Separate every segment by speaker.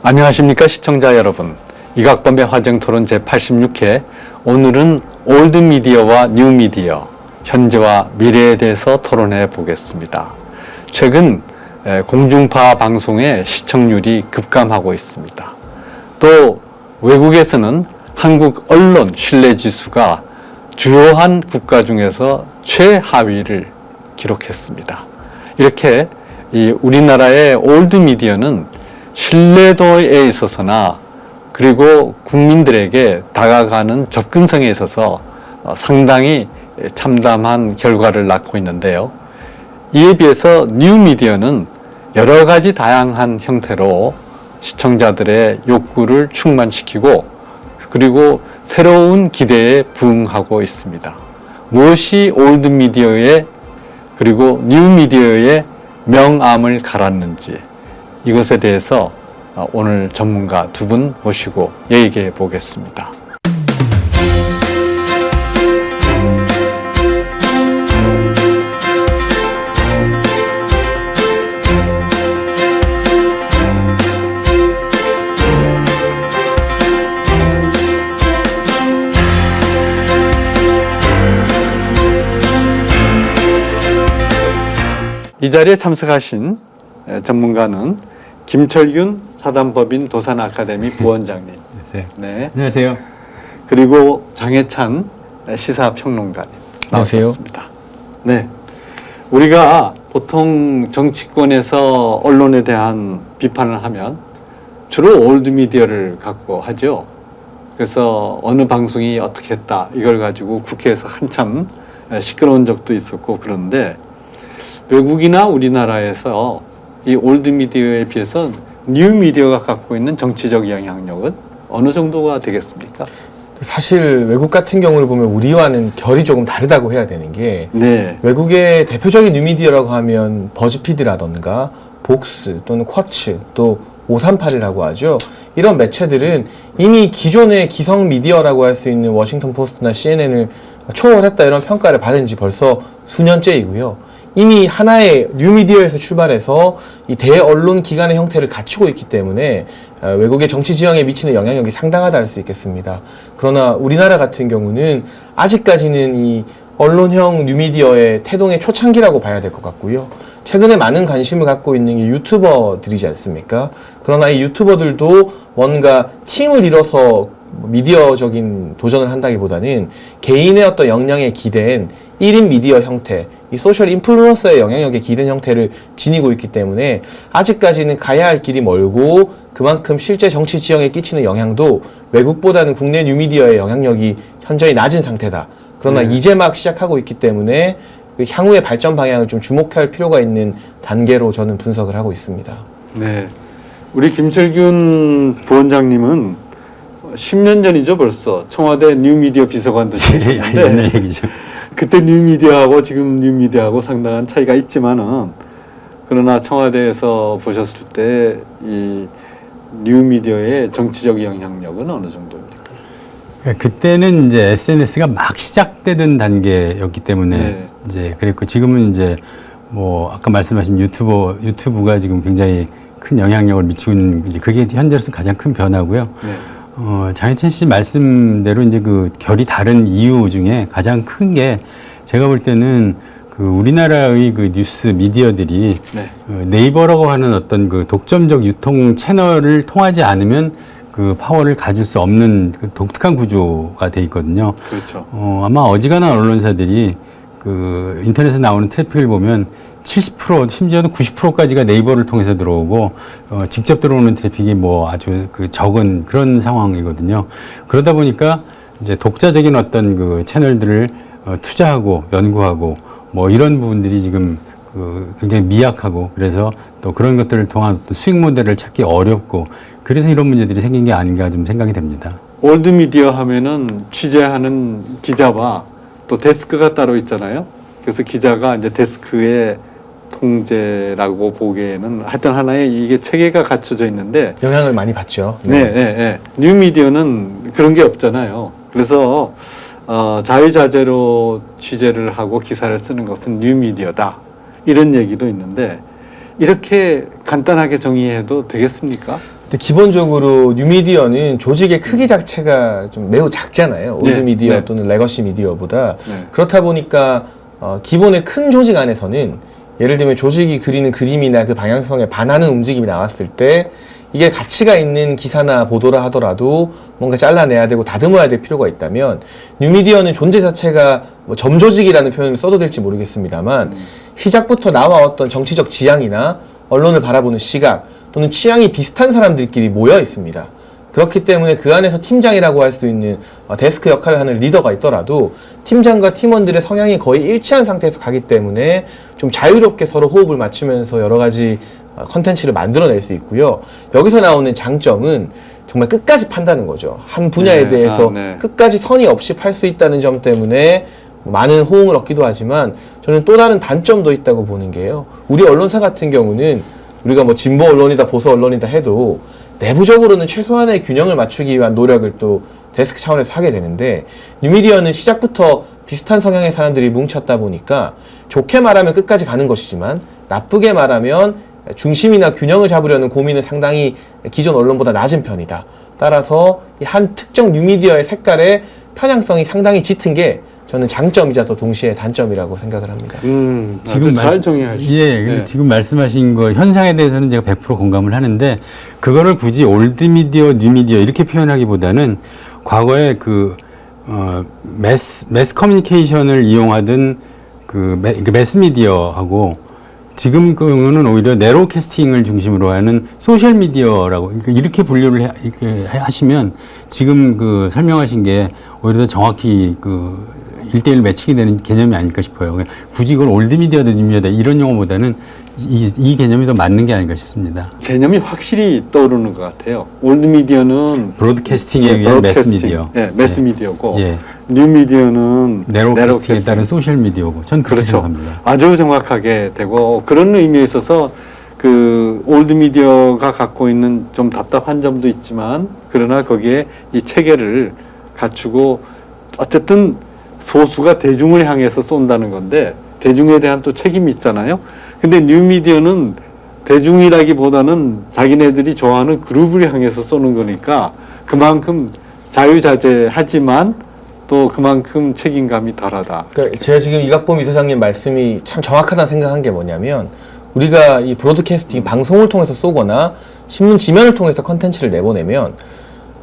Speaker 1: 안녕하십니까 시청자 여러분. 이각범의 화정토론 제86회. 오늘은 올드미디어와 뉴미디어, 현재와 미래에 대해서 토론해 보겠습니다. 최근 공중파 방송의 시청률이 급감하고 있습니다. 또 외국에서는 한국 언론 신뢰지수가 주요한 국가 중에서 최하위를 기록했습니다. 이렇게 우리나라의 올드미디어는 신뢰도에 있어서나 그리고 국민들에게 다가가는 접근성에 있어서 상당히 참담한 결과를 낳고 있는데요. 이에 비해서 뉴미디어는 여러 가지 다양한 형태로 시청자들의 욕구를 충만시키고 그리고 새로운 기대에 부응하고 있습니다. 무엇이 올드미디어의 그리고 뉴미디어의 명암을 갈았는지 이것에 대해서 오늘 전문가 두 분 모시고 얘기해 보겠습니다. 이 자리에 참석하신 전문가는 김철균 사단법인 도산아카데미 부원장님. 네.
Speaker 2: 안녕하세요.
Speaker 1: 그리고 장해찬 시사평론가님.
Speaker 2: 안녕하세요.
Speaker 1: 나오셨습니다. 네. 우리가 보통 정치권에서 언론에 대한 비판을 하면 주로 올드미디어를 갖고 하죠. 그래서 어느 방송이 어떻게 했다 이걸 가지고 국회에서 한참 시끄러운 적도 있었고 그런데 외국이나 우리나라에서 이 올드미디어에 비해서 뉴미디어가 갖고 있는 정치적 영향력은 어느 정도가 되겠습니까?
Speaker 2: 사실 외국 같은 경우를 보면 우리와는 결이 조금 다르다고 해야 되는 게
Speaker 1: 네.
Speaker 2: 외국의 대표적인 뉴미디어라고 하면 버즈피드라던가 복스 또는 쿼츠 또 538이라고 하죠. 이런 매체들은 이미 기존의 기성 미디어라고 할 수 있는 워싱턴 포스트나 CNN을 초월했다 이런 평가를 받은 지 벌써 수년째이고요. 이미 하나의 뉴미디어에서 출발해서 이 대언론 기관의 형태를 갖추고 있기 때문에 외국의 정치 지형에 미치는 영향력이 상당하다 할 수 있겠습니다. 그러나 우리나라 같은 경우는 아직까지는 이 언론형 뉴미디어의 태동의 초창기라고 봐야 될 것 같고요. 최근에 많은 관심을 갖고 있는 게 유튜버들이지 않습니까? 그러나 이 유튜버들도 뭔가 팀을 이뤄서 미디어적인 도전을 한다기보다는 개인의 어떤 역량에 기댄 1인 미디어 형태, 이 소셜 인플루언서의 영향력에 기댄 형태를 지니고 있기 때문에 아직까지는 가야 할 길이 멀고 그만큼 실제 정치 지형에 끼치는 영향도 외국보다는 국내 뉴미디어의 영향력이 현저히 낮은 상태다. 그러나 이제 막 시작하고 있기 때문에 그 향후의 발전 방향을 좀 주목할 필요가 있는 단계로 저는 분석을 하고 있습니다.
Speaker 1: 네. 우리 김철균 부원장님은 10년 전이죠 벌써 청와대 뉴미디어 비서관도 지내셨는데
Speaker 2: 옛날 얘기죠.
Speaker 1: 그때 뉴미디어하고 지금 뉴미디어하고 상당한 차이가 있지만은 그러나 청와대에서 보셨을 때 이 뉴미디어의 정치적 영향력은 어느 정도입니까?
Speaker 3: 그때는 이제 SNS가 막 시작되던 단계였기 때문에
Speaker 1: 네.
Speaker 3: 이제 그랬고 지금은 이제 뭐 아까 말씀하신 유튜브가 지금 굉장히 큰 영향력을 미치고 있는 이제 그게 현재로서 가장 큰 변화고요.
Speaker 1: 네.
Speaker 3: 장혜찬 씨 말씀대로 이제 그 결이 다른 이유 중에 가장 큰 게 제가 볼 때는 그 우리나라의 그 뉴스 미디어들이
Speaker 1: 네.
Speaker 3: 네이버라고 하는 어떤 그 독점적 유통 채널을 통하지 않으면 그 파워를 가질 수 없는 그 독특한 구조가 돼 있거든요.
Speaker 1: 그렇죠.
Speaker 3: 아마 어지간한 언론사들이 그 인터넷에 나오는 트래픽을 보면 70% 심지어는 90%까지가 네이버를 통해서 들어오고 직접 들어오는 트래픽이 뭐 아주 그 적은 그런 상황이거든요. 그러다 보니까 이제 독자적인 어떤 그 채널들을 투자하고 연구하고 뭐 이런 부분들이 지금 그 굉장히 미약하고 그래서 또 그런 것들을 통한 어떤 수익 모델을 찾기 어렵고 그래서 이런 문제들이 생긴 게 아닌가 좀 생각이 됩니다.
Speaker 1: 올드미디어 하면은 취재하는 기자와 또 데스크가 따로 있잖아요. 그래서 기자가 이제 데스크의 통제라고 보기에는 하여튼 하나의 이게 체계가 갖춰져 있는데
Speaker 2: 영향을 많이 받죠.
Speaker 1: 네, 네, 네. 뉴미디어는 그런 게 없잖아요. 그래서 자유자재로 취재를 하고 기사를 쓰는 것은 뉴미디어다 이런 얘기도 있는데 이렇게 간단하게 정의해도 되겠습니까?
Speaker 2: 근데 기본적으로 뉴미디어는 조직의 크기 자체가 좀 매우 작잖아요. 올드미디어
Speaker 1: 네.
Speaker 2: 또는 레거시 미디어보다.
Speaker 1: 네.
Speaker 2: 그렇다 보니까 기본의 큰 조직 안에서는 예를 들면 조직이 그리는 그림이나 그 방향성에 반하는 움직임이 나왔을 때 이게 가치가 있는 기사나 보도라 하더라도 뭔가 잘라내야 되고 다듬어야 될 필요가 있다면 뉴미디어는 존재 자체가 뭐 점조직이라는 표현을 써도 될지 모르겠습니다만 시작부터 나와왔던 정치적 지향이나 언론을 바라보는 시각 또는 취향이 비슷한 사람들끼리 모여 있습니다. 그렇기 때문에 그 안에서 팀장이라고 할 수 있는 데스크 역할을 하는 리더가 있더라도 팀장과 팀원들의 성향이 거의 일치한 상태에서 가기 때문에 좀 자유롭게 서로 호흡을 맞추면서 여러 가지 컨텐츠를 만들어낼 수 있고요. 여기서 나오는 장점은 정말 끝까지 판다는 거죠. 한 분야에
Speaker 1: 네.
Speaker 2: 대해서
Speaker 1: 네.
Speaker 2: 끝까지 선이 없이 팔 수 있다는 점 때문에 많은 호응을 얻기도 하지만 저는 또 다른 단점도 있다고 보는 게요. 우리 언론사 같은 경우는 우리가 뭐 진보 언론이다 보수 언론이다 해도 내부적으로는 최소한의 균형을 맞추기 위한 노력을 또 데스크 차원에서 하게 되는데 뉴미디어는 시작부터 비슷한 성향의 사람들이 뭉쳤다 보니까 좋게 말하면 끝까지 가는 것이지만 나쁘게 말하면 중심이나 균형을 잡으려는 고민은 상당히 기존 언론보다 낮은 편이다. 따라서 이 한 특정 뉴미디어의 색깔의 편향성이 상당히 짙은 게 저는 장점이자 또 동시에 단점이라고 생각을 합니다.
Speaker 1: 지금 잘 정의하시죠.
Speaker 3: 예, 근데
Speaker 1: 네.
Speaker 3: 지금 말씀하신 거 현상에 대해서는 제가 100% 공감을 하는데 그거를 굳이 올드 미디어, 뉴 미디어 이렇게 표현하기보다는 과거에 매스 커뮤니케이션을 이용하던 매스 미디어하고 지금 그거는 오히려 네로 캐스팅을 중심으로 하는 소셜 미디어라고 그러니까 이렇게 분류를 하시면 지금 설명하신 게 오히려 더 정확히 1대1 매칭이 되는 개념이 아닐까 싶어요. 굳이 이걸 올드 미디어다 뉴 미디어다 이런 용어보다는 이 개념이 더 맞는 게 아닐까 싶습니다.
Speaker 1: 개념이 확실히 떠오르는 것 같아요. 올드 미디어는
Speaker 3: 브로드캐스팅에 의한 매스 미디어.
Speaker 1: 네, 매스 미디어고
Speaker 3: 예.
Speaker 1: 뉴 미디어는
Speaker 3: 네로 캐스팅에 따른 소셜 미디어고 전 그렇게
Speaker 1: 그렇죠.
Speaker 3: 생각합니다.
Speaker 1: 아주 정확하게 되고 그런 의미에 있어서 올드 미디어가 갖고 있는 좀 답답한 점도 있지만 그러나 거기에 이 체계를 갖추고 어쨌든 소수가 대중을 향해서 쏜다는 건데 대중에 대한 또 책임이 있잖아요. 근데 뉴미디어는 대중이라기보다는 자기네들이 좋아하는 그룹을 향해서 쏘는 거니까 그만큼 자유자재하지만 또 그만큼 책임감이 덜하다.
Speaker 2: 그러니까 제가 지금 이각범 이사장님 말씀이 참 정확하다는 생각한 게 뭐냐면 우리가 이 브로드캐스팅 방송을 통해서 쏘거나 신문 지면을 통해서 컨텐츠를 내보내면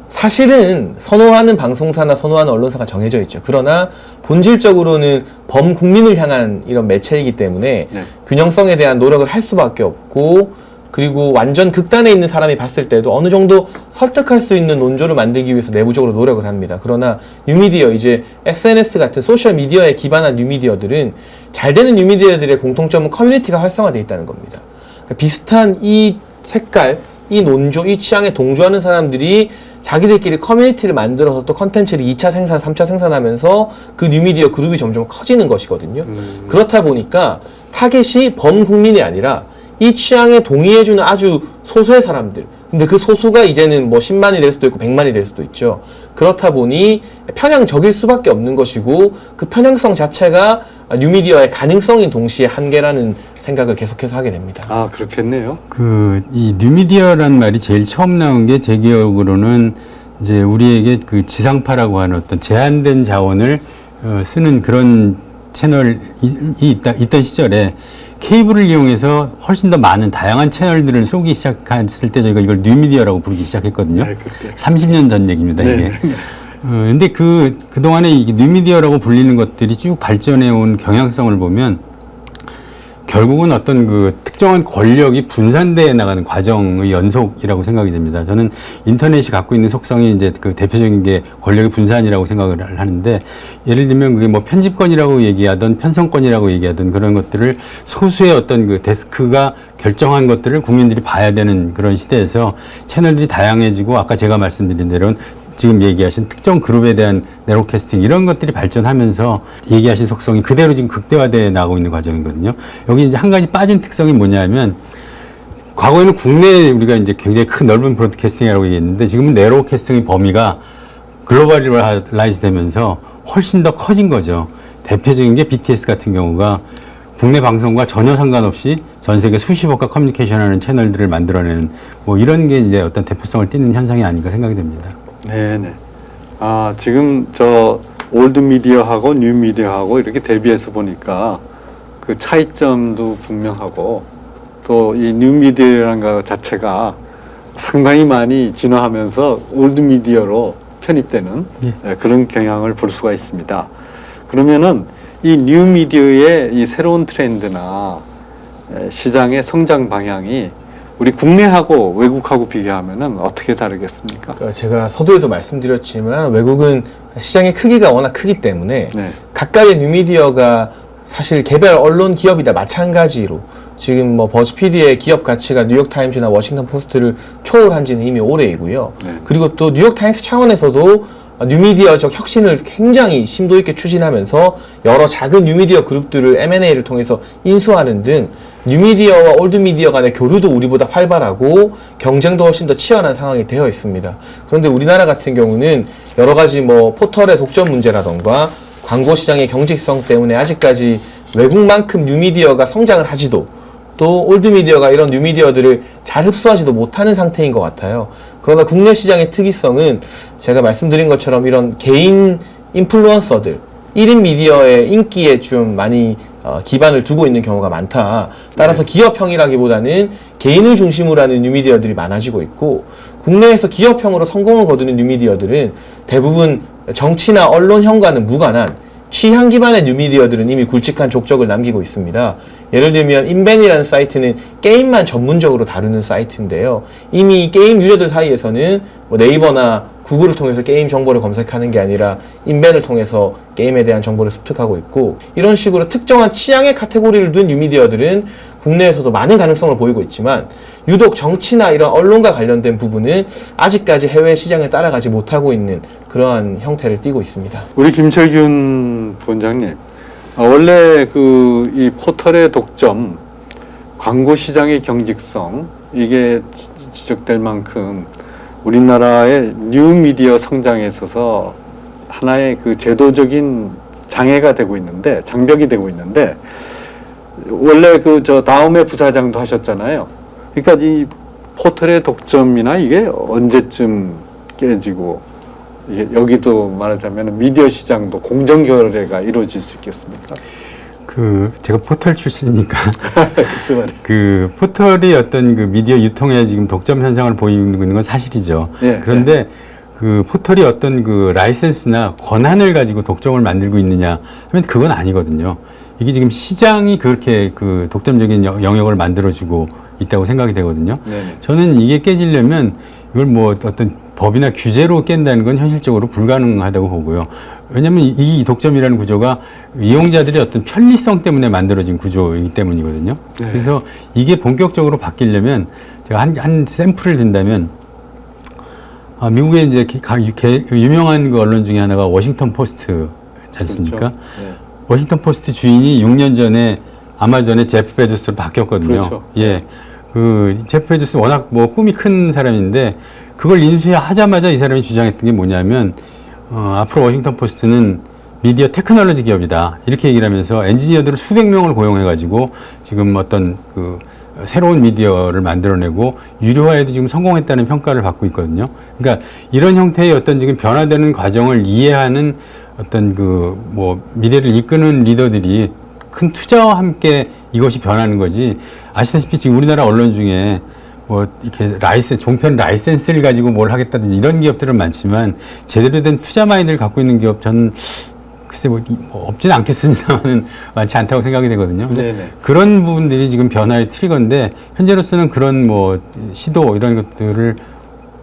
Speaker 2: 사실은 선호하는 방송사나 선호하는 언론사가 정해져 있죠. 그러나 본질적으로는 범국민을 향한 이런 매체이기 때문에
Speaker 1: 네.
Speaker 2: 균형성에 대한 노력을 할 수밖에 없고 그리고 완전 극단에 있는 사람이 봤을 때도 어느 정도 설득할 수 있는 논조를 만들기 위해서 내부적으로 노력을 합니다. 그러나 뉴미디어, 이제 SNS 같은 소셜미디어에 기반한 뉴미디어들은 잘 되는 뉴미디어들의 공통점은 커뮤니티가 활성화되어 있다는 겁니다. 그러니까 비슷한 이 색깔, 이 논조, 이 취향에 동조하는 사람들이 자기들끼리 커뮤니티를 만들어서 또 컨텐츠를 2차 생산, 3차 생산하면서 그 뉴미디어 그룹이 점점 커지는 것이거든요. 그렇다 보니까 타겟이 범국민이 아니라 이 취향에 동의해주는 아주 소수의 사람들. 근데 그 소수가 이제는 뭐 10만이 될 수도 있고 100만이 될 수도 있죠. 그렇다 보니 편향적일 수밖에 없는 것이고 그 편향성 자체가 뉴미디어의 가능성인 동시에 한계라는 생각을 계속해서 하게 됩니다.
Speaker 1: 아, 그렇겠네요.
Speaker 3: 이 뉴미디어라는 말이 제일 처음 나온 게 제 기억으로는 이제 우리에게 지상파라고 하는 어떤 제한된 자원을 쓰는 그런 채널이 있던 시절에 케이블을 이용해서 훨씬 더 많은 다양한 채널들을 쏘기 시작했을 때 저희가 이걸 뉴미디어라고 부르기 시작했거든요.
Speaker 1: 네, 그때.
Speaker 3: 30년 전 얘기입니다,
Speaker 1: 네.
Speaker 3: 이게. 근데 그동안에 이 뉴미디어라고 불리는 것들이 쭉 발전해 온 경향성을 보면 결국은 어떤 특정한 권력이 분산되어 나가는 과정의 연속이라고 생각이 됩니다. 저는 인터넷이 갖고 있는 속성이 이제 대표적인 게 권력의 분산이라고 생각을 하는데 예를 들면 그게 뭐 편집권이라고 얘기하던 편성권이라고 얘기하던 그런 것들을 소수의 어떤 데스크가 결정한 것들을 국민들이 봐야 되는 그런 시대에서 채널들이 다양해지고 아까 제가 말씀드린 대로 지금 얘기하신 특정 그룹에 대한 네로캐스팅 이런 것들이 발전하면서 얘기하신 속성이 그대로 지금 극대화되어 나가고 있는 과정이거든요. 여기 이제 한 가지 빠진 특성이 뭐냐면 과거에는 국내에 우리가 이제 굉장히 큰 넓은 브로드캐스팅이라고 얘기했는데 지금은 네로캐스팅의 범위가 글로벌라이즈 되면서 훨씬 더 커진 거죠. 대표적인 게 BTS 같은 경우가 국내 방송과 전혀 상관없이 전 세계 수십억과 커뮤니케이션하는 채널들을 만들어내는 뭐 이런 게 이제 어떤 대표성을 띠는 현상이 아닌가 생각이 됩니다.
Speaker 1: 네네. 아, 지금 저 올드 미디어하고 뉴 미디어하고 이렇게 대비해서 보니까 그 차이점도 분명하고 또 이 뉴 미디어라는 것 자체가 상당히 많이 진화하면서 올드 미디어로 편입되는 그런 경향을 볼 수가 있습니다. 그러면은 이 뉴 미디어의 이 새로운 트렌드나 시장의 성장 방향이 우리 국내하고 외국하고 비교하면은 어떻게 다르겠습니까?
Speaker 2: 그러니까 제가 서두에도 말씀드렸지만 외국은 시장의 크기가 워낙 크기 때문에
Speaker 1: 네.
Speaker 2: 각각의 뉴미디어가 사실 개별 언론 기업이다 마찬가지로 지금 뭐 버즈피디의 기업 가치가 뉴욕타임즈나 워싱턴 포스트를 초월한 지는 이미 오래이고요.
Speaker 1: 네.
Speaker 2: 그리고 또 뉴욕타임스 차원에서도 뉴미디어적 혁신을 굉장히 심도 있게 추진하면서 여러 작은 뉴미디어 그룹들을 M&A를 통해서 인수하는 등 뉴미디어와 올드미디어 간의 교류도 우리보다 활발하고 경쟁도 훨씬 더 치열한 상황이 되어 있습니다. 그런데 우리나라 같은 경우는 여러 가지 뭐 포털의 독점 문제라던가 광고 시장의 경직성 때문에 아직까지 외국만큼 뉴미디어가 성장을 하지도 또 올드미디어가 이런 뉴미디어들을 잘 흡수하지도 못하는 상태인 것 같아요. 그러나 국내 시장의 특이성은 제가 말씀드린 것처럼 이런 개인 인플루언서들 1인 미디어의 인기에 좀 많이 기반을 두고 있는 경우가 많다. 따라서 기업형이라기보다는 개인을 중심으로 하는 뉴미디어들이 많아지고 있고 국내에서 기업형으로 성공을 거두는 뉴미디어들은 대부분 정치나 언론형과는 무관한 취향 기반의 뉴미디어들은 이미 굵직한 족적을 남기고 있습니다. 예를 들면 인벤이라는 사이트는 게임만 전문적으로 다루는 사이트인데요. 이미 게임 유저들 사이에서는 뭐 네이버나 구글을 통해서 게임 정보를 검색하는 게 아니라 인벤을 통해서 게임에 대한 정보를 습득하고 있고 이런 식으로 특정한 취향의 카테고리를 둔 뉴미디어들은 국내에서도 많은 가능성을 보이고 있지만 유독 정치나 이런 언론과 관련된 부분은 아직까지 해외 시장을 따라가지 못하고 있는 그러한 형태를 띠고 있습니다.
Speaker 1: 우리 김철균 부원장님, 원래 그 이 포털의 독점, 광고 시장의 경직성 이게 지적될 만큼 우리나라의 뉴미디어 성장에 있어서 하나의 그 제도적인 장애가 되고 있는데 장벽이 되고 있는데 원래 그 저 다음에 부사장도 하셨잖아요. 그러니까 이 포털의 독점이나 이게 언제쯤 깨지고 이게 여기도 말하자면 미디어 시장도 공정 거래가 이루어질 수 있겠습니까?
Speaker 3: 제가 포털 출신이니까
Speaker 1: 글쎄 말이에요.
Speaker 3: 그 포털이 어떤 그 미디어 유통에 지금 독점 현상을 보이고 있는 건 사실이죠.
Speaker 1: 예,
Speaker 3: 그런데 그 포털이 어떤 그 라이센스나 권한을 가지고 독점을 만들고 있느냐 하면 그건 아니거든요. 이게 지금 시장이 그렇게 그 독점적인 영역을 만들어주고 있다고 생각이 되거든요.
Speaker 1: 네네.
Speaker 3: 저는 이게 깨지려면 이걸 뭐 어떤 법이나 규제로 깬다는 건 현실적으로 불가능하다고 보고요. 왜냐하면 이 독점이라는 구조가 이용자들의 어떤 편리성 때문에 만들어진 구조이기 때문이거든요.
Speaker 1: 네.
Speaker 3: 그래서 이게 본격적으로 바뀌려면 제가 한 샘플을 든다면 미국의 이제 유명한 그 언론 중에 하나가 워싱턴 포스트지 않습니까?
Speaker 1: 그렇죠. 네.
Speaker 3: 워싱턴 포스트 주인이 6년 전에 아마존의 제프 베조스로 바뀌었거든요.
Speaker 1: 그렇죠.
Speaker 3: 예. 그 제프 베조스 워낙 뭐 꿈이 큰 사람인데 그걸 인수하자마자 이 사람이 주장했던 게 뭐냐면 앞으로 워싱턴 포스트는 미디어 테크놀로지 기업이다. 이렇게 얘기를 하면서 엔지니어들을 수백 명을 고용해가지고 지금 어떤 그 새로운 미디어를 만들어내고 유료화에도 지금 성공했다는 평가를 받고 있거든요. 그러니까 이런 형태의 어떤 지금 변화되는 과정을 이해하는 어떤 그 뭐 미래를 이끄는 리더들이 큰 투자와 함께 이것이 변하는 거지. 아시다시피 지금 우리나라 언론 중에 뭐 이렇게 종편 라이센스를 가지고 뭘 하겠다든지 이런 기업들은 많지만 제대로 된 투자 마인드를 갖고 있는 기업 저는 글쎄 뭐 없지는 않겠습니다만은 많지 않다고 생각이 되거든요. 근데
Speaker 1: 네네.
Speaker 3: 그런 부분들이 지금 변화의 트리거인데 현재로서는 그런 뭐 시도 이런 것들을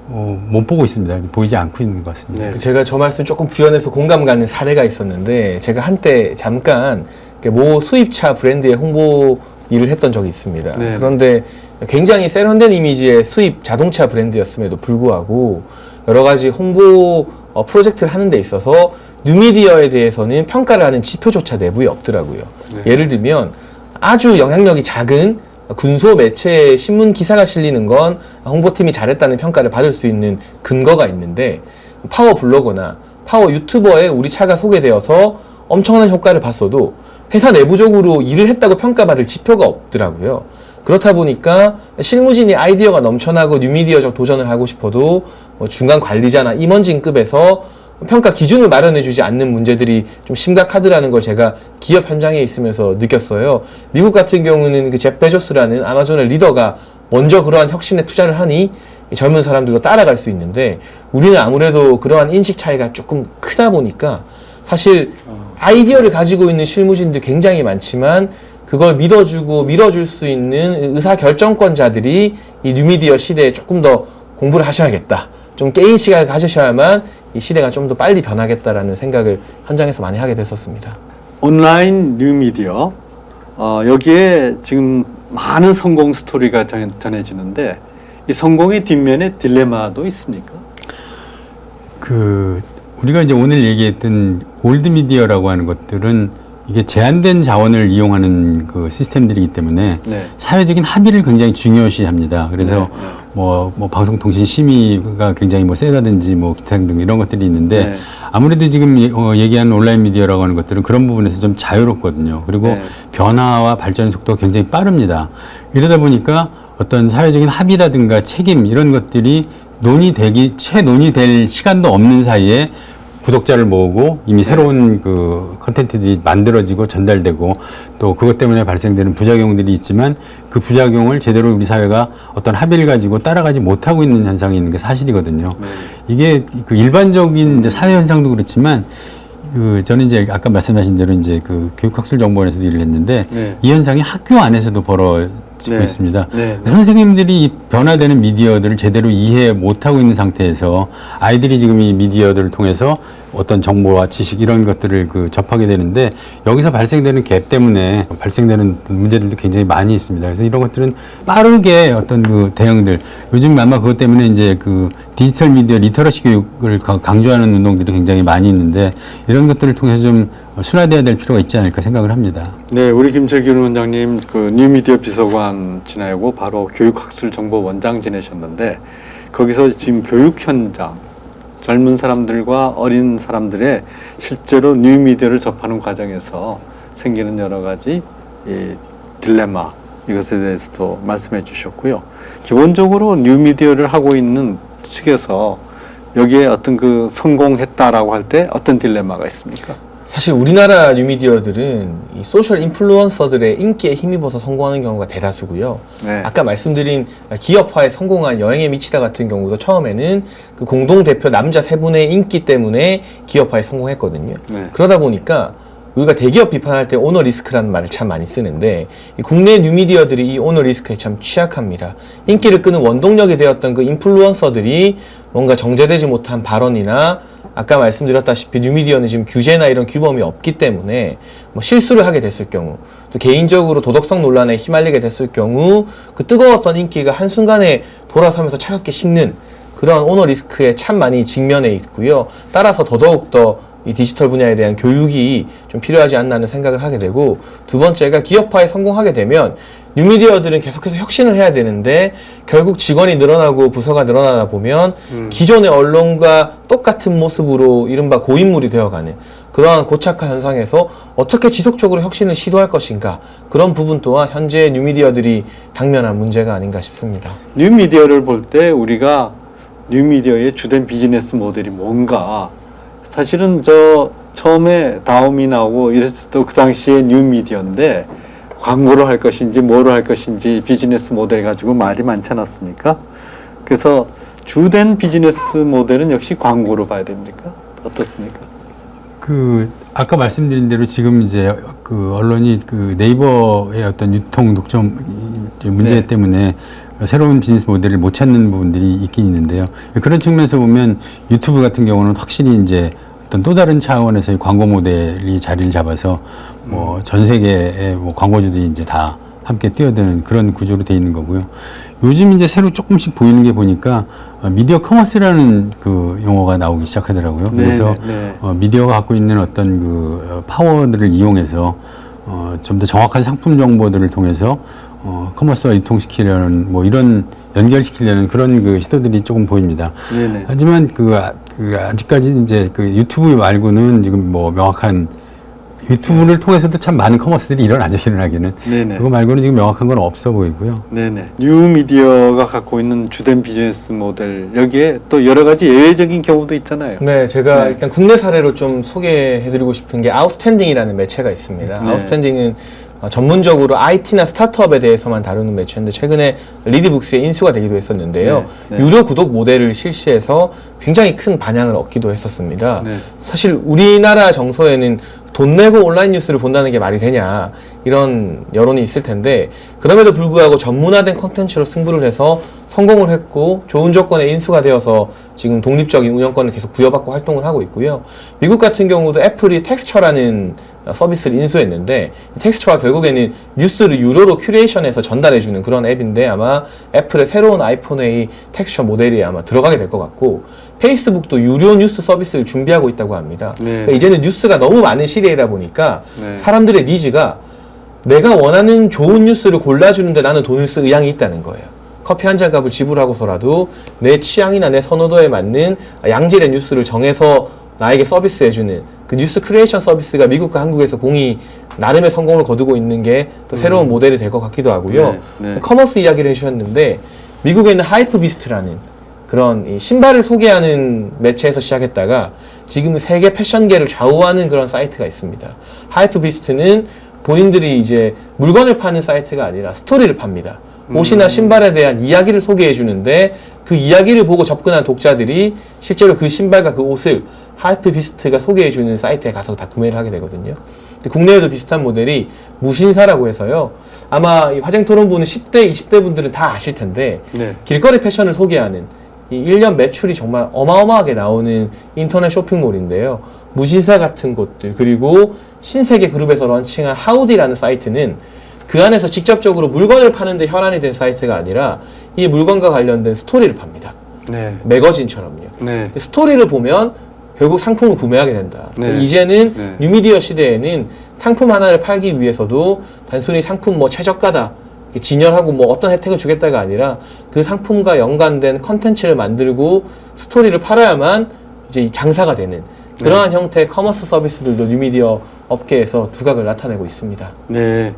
Speaker 3: 못 보고 있습니다. 보이지 않고 있는 것 같습니다.
Speaker 1: 네.
Speaker 2: 제가 저 말씀 조금 부연해서 공감 가는 사례가 있었는데 제가 한때 잠깐 모 수입차 브랜드의 홍보 일을 했던 적이 있습니다.
Speaker 1: 네.
Speaker 2: 그런데 굉장히 세련된 이미지의 수입 자동차 브랜드였음에도 불구하고 여러 가지 홍보 프로젝트를 하는 데 있어서 뉴미디어에 대해서는 평가를 하는 지표조차 내부에 없더라고요.
Speaker 1: 네.
Speaker 2: 예를 들면 아주 영향력이 작은 군소 매체에 신문 기사가 실리는 건 홍보팀이 잘했다는 평가를 받을 수 있는 근거가 있는데 파워 블로거나 파워 유튜버에 우리 차가 소개되어서 엄청난 효과를 봤어도 회사 내부적으로 일을 했다고 평가받을 지표가 없더라고요. 그렇다 보니까 실무진이 아이디어가 넘쳐나고 뉴미디어적 도전을 하고 싶어도 뭐 중간 관리자나 임원진급에서 평가 기준을 마련해주지 않는 문제들이 좀 심각하더라는 걸 제가 기업 현장에 있으면서 느꼈어요. 미국 같은 경우는 그 제프 베조스라는 아마존의 리더가 먼저 그러한 혁신에 투자를 하니 젊은 사람들도 따라갈 수 있는데, 우리는 아무래도 그러한 인식 차이가 조금 크다 보니까 사실 아이디어를 가지고 있는 실무진들 굉장히 많지만 그걸 믿어주고 밀어줄 수 있는 의사결정권자들이 이 뉴미디어 시대에 조금 더 공부를 하셔야겠다, 좀 깨인 시간을 가지셔야만 이 시대가 좀 더 빨리 변하겠다라는 생각을 현장에서 많이 하게 됐었습니다.
Speaker 1: 온라인 뉴미디어, 여기에 지금 많은 성공 스토리가 전해지는데 이 성공의 뒷면에 딜레마도 있습니까?
Speaker 3: 우리가 이제 오늘 얘기했던 올드 미디어라고 하는 것들은 이게 제한된 자원을 이용하는 그 시스템들이기 때문에
Speaker 1: 네.
Speaker 3: 사회적인 합의를 굉장히 중요시합니다. 그래서
Speaker 1: 네.
Speaker 3: 뭐 방송통신 심의가 굉장히 뭐 세다든지 뭐 기타 등 이런 것들이 있는데
Speaker 1: 네.
Speaker 3: 아무래도 지금 얘기하는 온라인 미디어라고 하는 것들은 그런 부분에서 좀 자유롭거든요. 그리고
Speaker 1: 네.
Speaker 3: 변화와 발전 속도가 굉장히 빠릅니다. 이러다 보니까 어떤 사회적인 합의라든가 책임 이런 것들이 채 논의될 시간도 없는 사이에 구독자를 모으고 이미 새로운 그 컨텐츠들이 만들어지고 전달되고 또 그것 때문에 발생되는 부작용들이 있지만 그 부작용을 제대로 우리 사회가 어떤 합의를 가지고 따라가지 못하고 있는 현상이 있는 게 사실이거든요. 이게 그 일반적인 이제 사회 현상도 그렇지만 저는 이제 아까 말씀하신 대로 이제 그 교육학술정보원에서도 일을 했는데
Speaker 1: 네.
Speaker 3: 이 현상이 학교 안에서도 벌어지고
Speaker 1: 네.
Speaker 3: 있습니다.
Speaker 1: 네.
Speaker 3: 선생님들이 이 변화되는 미디어들을 제대로 이해 못하고 있는 상태에서 아이들이 지금 이 미디어들을 통해서 어떤 정보와 지식 이런 것들을 접하게 되는데 여기서 발생되는 갭 때문에 발생되는 문제들도 굉장히 많이 있습니다. 그래서 이런 것들은 빠르게 어떤 대응들, 요즘 아마 그것 때문에 이제 디지털 미디어 리터러시 교육을 강조하는 운동들이 굉장히 많이 있는데 이런 것들을 통해서 좀 순화돼야 될 필요가 있지 않을까 생각을 합니다.
Speaker 1: 네, 우리 김철균 원장님 뉴미디어 비서관 지내고 바로 교육학술정보원장 지내셨는데 거기서 지금 교육 현장, 젊은 사람들과 어린 사람들의 실제로 뉴미디어를 접하는 과정에서 생기는 여러 가지 딜레마, 이것에 대해서도 말씀해 주셨고요. 기본적으로 뉴미디어를 하고 있는 측에서 여기에 어떤 성공했다라고 할 때 어떤 딜레마가 있습니까?
Speaker 2: 사실 우리나라 뉴미디어들은 이 소셜 인플루언서들의 인기에 힘입어서 성공하는 경우가 대다수고요.
Speaker 1: 네.
Speaker 2: 아까 말씀드린 기업화에 성공한 여행의 미치다 같은 경우도 처음에는 그 공동대표 남자 세 분의 인기 때문에 기업화에 성공했거든요.
Speaker 1: 네.
Speaker 2: 그러다 보니까 우리가 대기업 비판할 때 오너 리스크라는 말을 참 많이 쓰는데 이 국내 뉴미디어들이 이 오너 리스크에 참 취약합니다. 인기를 끄는 원동력이 되었던 그 인플루언서들이 뭔가 정제되지 못한 발언이나 아까 말씀드렸다시피 뉴미디어는 지금 규제나 이런 규범이 없기 때문에 뭐 실수를 하게 됐을 경우, 또 개인적으로 도덕성 논란에 휘말리게 됐을 경우 그 뜨거웠던 인기가 한순간에 돌아서면서 차갑게 식는 그런 오너 리스크에 참 많이 직면해 있고요. 따라서 더더욱더 이 디지털 분야에 대한 교육이 좀 필요하지 않나 하는 생각을 하게 되고, 두 번째가 기업화에 성공하게 되면 뉴미디어들은 계속해서 혁신을 해야 되는데 결국 직원이 늘어나고 부서가 늘어나다 보면 기존의 언론과 똑같은 모습으로 이른바 고인물이 되어가는 그러한 고착화 현상에서 어떻게 지속적으로 혁신을 시도할 것인가, 그런 부분 또한 현재 뉴미디어들이 당면한 문제가 아닌가 싶습니다.
Speaker 1: 뉴미디어를 볼 때 우리가 뉴미디어의 주된 비즈니스 모델이 뭔가, 사실은 처음에 다음이 나오고 이랬을 때 그 당시에 뉴미디어인데 광고를 할 것인지 뭐를 할 것인지 비즈니스 모델 가지고 말이 많지 않았습니까? 그래서 주된 비즈니스 모델은 역시 광고로 봐야 됩니까? 어떻습니까?
Speaker 3: 아까 말씀드린 대로 지금 이제 언론이 네이버의 어떤 유통 독점 문제
Speaker 1: 네.
Speaker 3: 때문에 새로운 비즈니스 모델을 못 찾는 부분들이 있긴 있는데요. 그런 측면에서 보면 유튜브 같은 경우는 확실히 이제 어떤 또 다른 차원에서의 광고 모델이 자리를 잡아서 뭐 전 세계의 뭐 광고주들이 이제 다 함께 뛰어드는 그런 구조로 돼 있는 거고요. 요즘 이제 새로 조금씩 보이는 게 보니까 미디어 커머스라는 용어가 나오기 시작하더라고요. 그래서 미디어가 갖고 있는 어떤 파워들을 이용해서 좀 더 정확한 상품 정보들을 통해서 커머스와 유통시키려는 뭐 이런 연결시키려는 그런 시도들이 조금 보입니다.
Speaker 1: 네네.
Speaker 3: 하지만 아직까지 이제 유튜브 말고는 지금 뭐 명확한 유튜브를 통해서도 참 많은 커머스들이 일어나죠, 일어나기는.
Speaker 1: 네네.
Speaker 3: 그거 말고는 지금 명확한 건 없어 보이고요.
Speaker 1: 네네. 뉴미디어가 갖고 있는 주된 비즈니스 모델, 여기에 또 여러 가지 예외적인 경우도 있잖아요.
Speaker 2: 네, 제가
Speaker 1: 네.
Speaker 2: 일단 국내 사례로 좀 소개해드리고 싶은 게 아웃스탠딩이라는 매체가 있습니다.
Speaker 1: 네.
Speaker 2: 아웃스탠딩은 전문적으로 IT나 스타트업에 대해서만 다루는 매체인데 최근에 리드북스에 인수가 되기도 했었는데요.
Speaker 1: 네, 네.
Speaker 2: 유료 구독 모델을 실시해서 굉장히 큰 반향을 얻기도 했었습니다.
Speaker 1: 네.
Speaker 2: 사실 우리나라 정서에는 돈 내고 온라인 뉴스를 본다는 게 말이 되냐 이런 여론이 있을 텐데 그럼에도 불구하고 전문화된 콘텐츠로 승부를 해서 성공을 했고 좋은 조건에 인수가 되어서 지금 독립적인 운영권을 계속 부여받고 활동을 하고 있고요. 미국 같은 경우도 애플이 텍스처라는 서비스를 인수했는데 텍스처가 결국에는 뉴스를 유료로 큐레이션해서 전달해주는 그런 앱인데 아마 애플의 새로운 아이폰에 이 텍스처 모델이 아마 들어가게 될 것 같고 페이스북도 유료 뉴스 서비스를 준비하고 있다고 합니다.
Speaker 1: 네.
Speaker 2: 그러니까 이제는 뉴스가 너무 많은 시대이다 보니까
Speaker 1: 네.
Speaker 2: 사람들의 니즈가 내가 원하는 좋은 뉴스를 골라주는데 나는 돈을 쓸 의향이 있다는 거예요. 커피 한 잔 값을 지불하고서라도 내 취향이나 내 선호도에 맞는 양질의 뉴스를 정해서 나에게 서비스해주는 그 뉴스 크리에이션 서비스가 미국과 한국에서 공이 나름의 성공을 거두고 있는 게 또 새로운 모델이 될 것 같기도 하고요.
Speaker 1: 네, 네.
Speaker 2: 커머스 이야기를 해주셨는데 미국에 있는 하이프비스트라는 그런 이 신발을 소개하는 매체에서 시작했다가 지금은 세계 패션계를 좌우하는 그런 사이트가 있습니다. 하이프비스트는 본인들이 이제 물건을 파는 사이트가 아니라 스토리를 팝니다. 옷이나 신발에 대한 이야기를 소개해 주는데 그 이야기를 보고 접근한 독자들이 실제로 그 신발과 그 옷을 하이프비스트가 소개해 주는 사이트에 가서 다 구매를 하게 되거든요. 근데 국내에도 비슷한 모델이 무신사라고 해서요. 아마 이 화쟁토론 보는 10대, 20대 분들은 다 아실 텐데
Speaker 1: 네.
Speaker 2: 길거리 패션을 소개하는 이 1년 매출이 정말 어마어마하게 나오는 인터넷 쇼핑몰인데요. 무신사 같은 곳들 그리고 신세계 그룹에서 런칭한 하우디라는 사이트는 그 안에서 직접적으로 물건을 파는데 혈안이 된 사이트가 아니라 이 물건과 관련된 스토리를 팝니다.
Speaker 1: 네.
Speaker 2: 매거진처럼요.
Speaker 1: 네.
Speaker 2: 스토리를 보면 결국 상품을 구매하게 된다.
Speaker 1: 네.
Speaker 2: 이제는
Speaker 1: 네.
Speaker 2: 뉴미디어 시대에는 상품 하나를 팔기 위해서도 단순히 상품 뭐 최저가다, 진열하고 뭐 어떤 혜택을 주겠다가 아니라 그 상품과 연관된 컨텐츠를 만들고 스토리를 팔아야만 이제 장사가 되는 그러한 형태의 커머스 서비스들도 뉴미디어 업계에서 두각을 나타내고 있습니다.
Speaker 1: 네.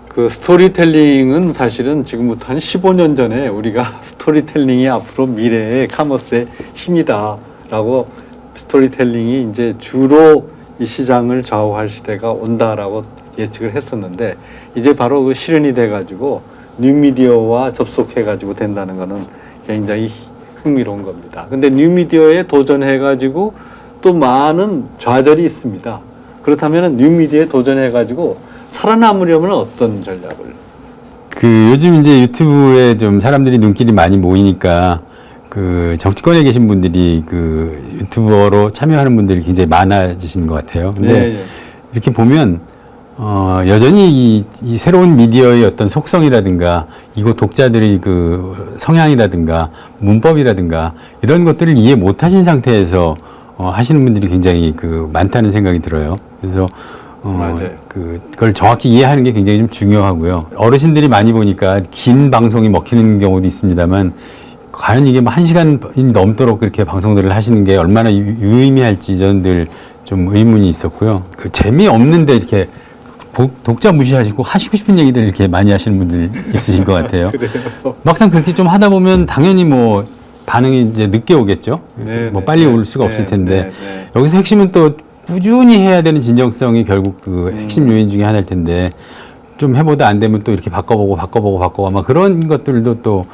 Speaker 1: 그 스토리텔링은 사실은 지금부터 한 15년 전에 우리가 스토리텔링이 앞으로 미래의 카머스의 힘이다라고 스토리텔링이 이제 주로 이 시장을 좌우할 시대가 온다라고 예측을 했었는데 이제 바로 그 실현이 돼가지고 뉴미디어와 접속해가지고 된다는 거는 굉장히 흥미로운 겁니다. 근데 뉴미디어에 도전해가지고 또 많은 좌절이 있습니다. 그렇다면 뉴미디어에 도전해가지고 살아남으려면 어떤 전략을?
Speaker 3: 그 요즘 이제 유튜브에 좀 사람들이 눈길이 많이 모이니까 그 정치권에 계신 분들이 그 유튜버로 참여하는 분들이 굉장히 많아지신 것 같아요. 근데
Speaker 1: 네.
Speaker 3: 이렇게 보면 여전히 이 새로운 미디어의 어떤 속성이라든가 이곳 독자들의 그 성향이라든가 문법이라든가 이런 것들을 이해 못하신 상태에서 하시는 분들이 굉장히 그 많다는 생각이 들어요. 그래서
Speaker 1: 맞아요.
Speaker 3: 그걸 정확히 이해하는 게 굉장히 좀 중요하고요. 어르신들이 많이 보니까 긴 방송이 먹히는 경우도 있습니다만 과연 이게 뭐 1시간이 넘도록 그렇게 방송들을 하시는 게 얼마나 유의미할지 저는 늘 좀 의문이 있었고요. 그 재미없는데 이렇게 독자 무시하시고 하시고 싶은 얘기들 이렇게 많이 하시는 분들 있으신 것 같아요. 막상 그렇게 좀 하다 보면 당연히 뭐 반응이 이제 늦게 오겠죠.
Speaker 1: 네,
Speaker 3: 뭐
Speaker 1: 네,
Speaker 3: 빨리
Speaker 1: 네,
Speaker 3: 올 수가 없을
Speaker 1: 네,
Speaker 3: 텐데
Speaker 1: 네, 네.
Speaker 3: 여기서 핵심은 또 꾸준히 해야 되는 진정성이 결국 그 핵심 요인 중에 하나일 텐데 좀 해보다 안 되면 또 이렇게 바꿔보고 아마 그런 것들도 또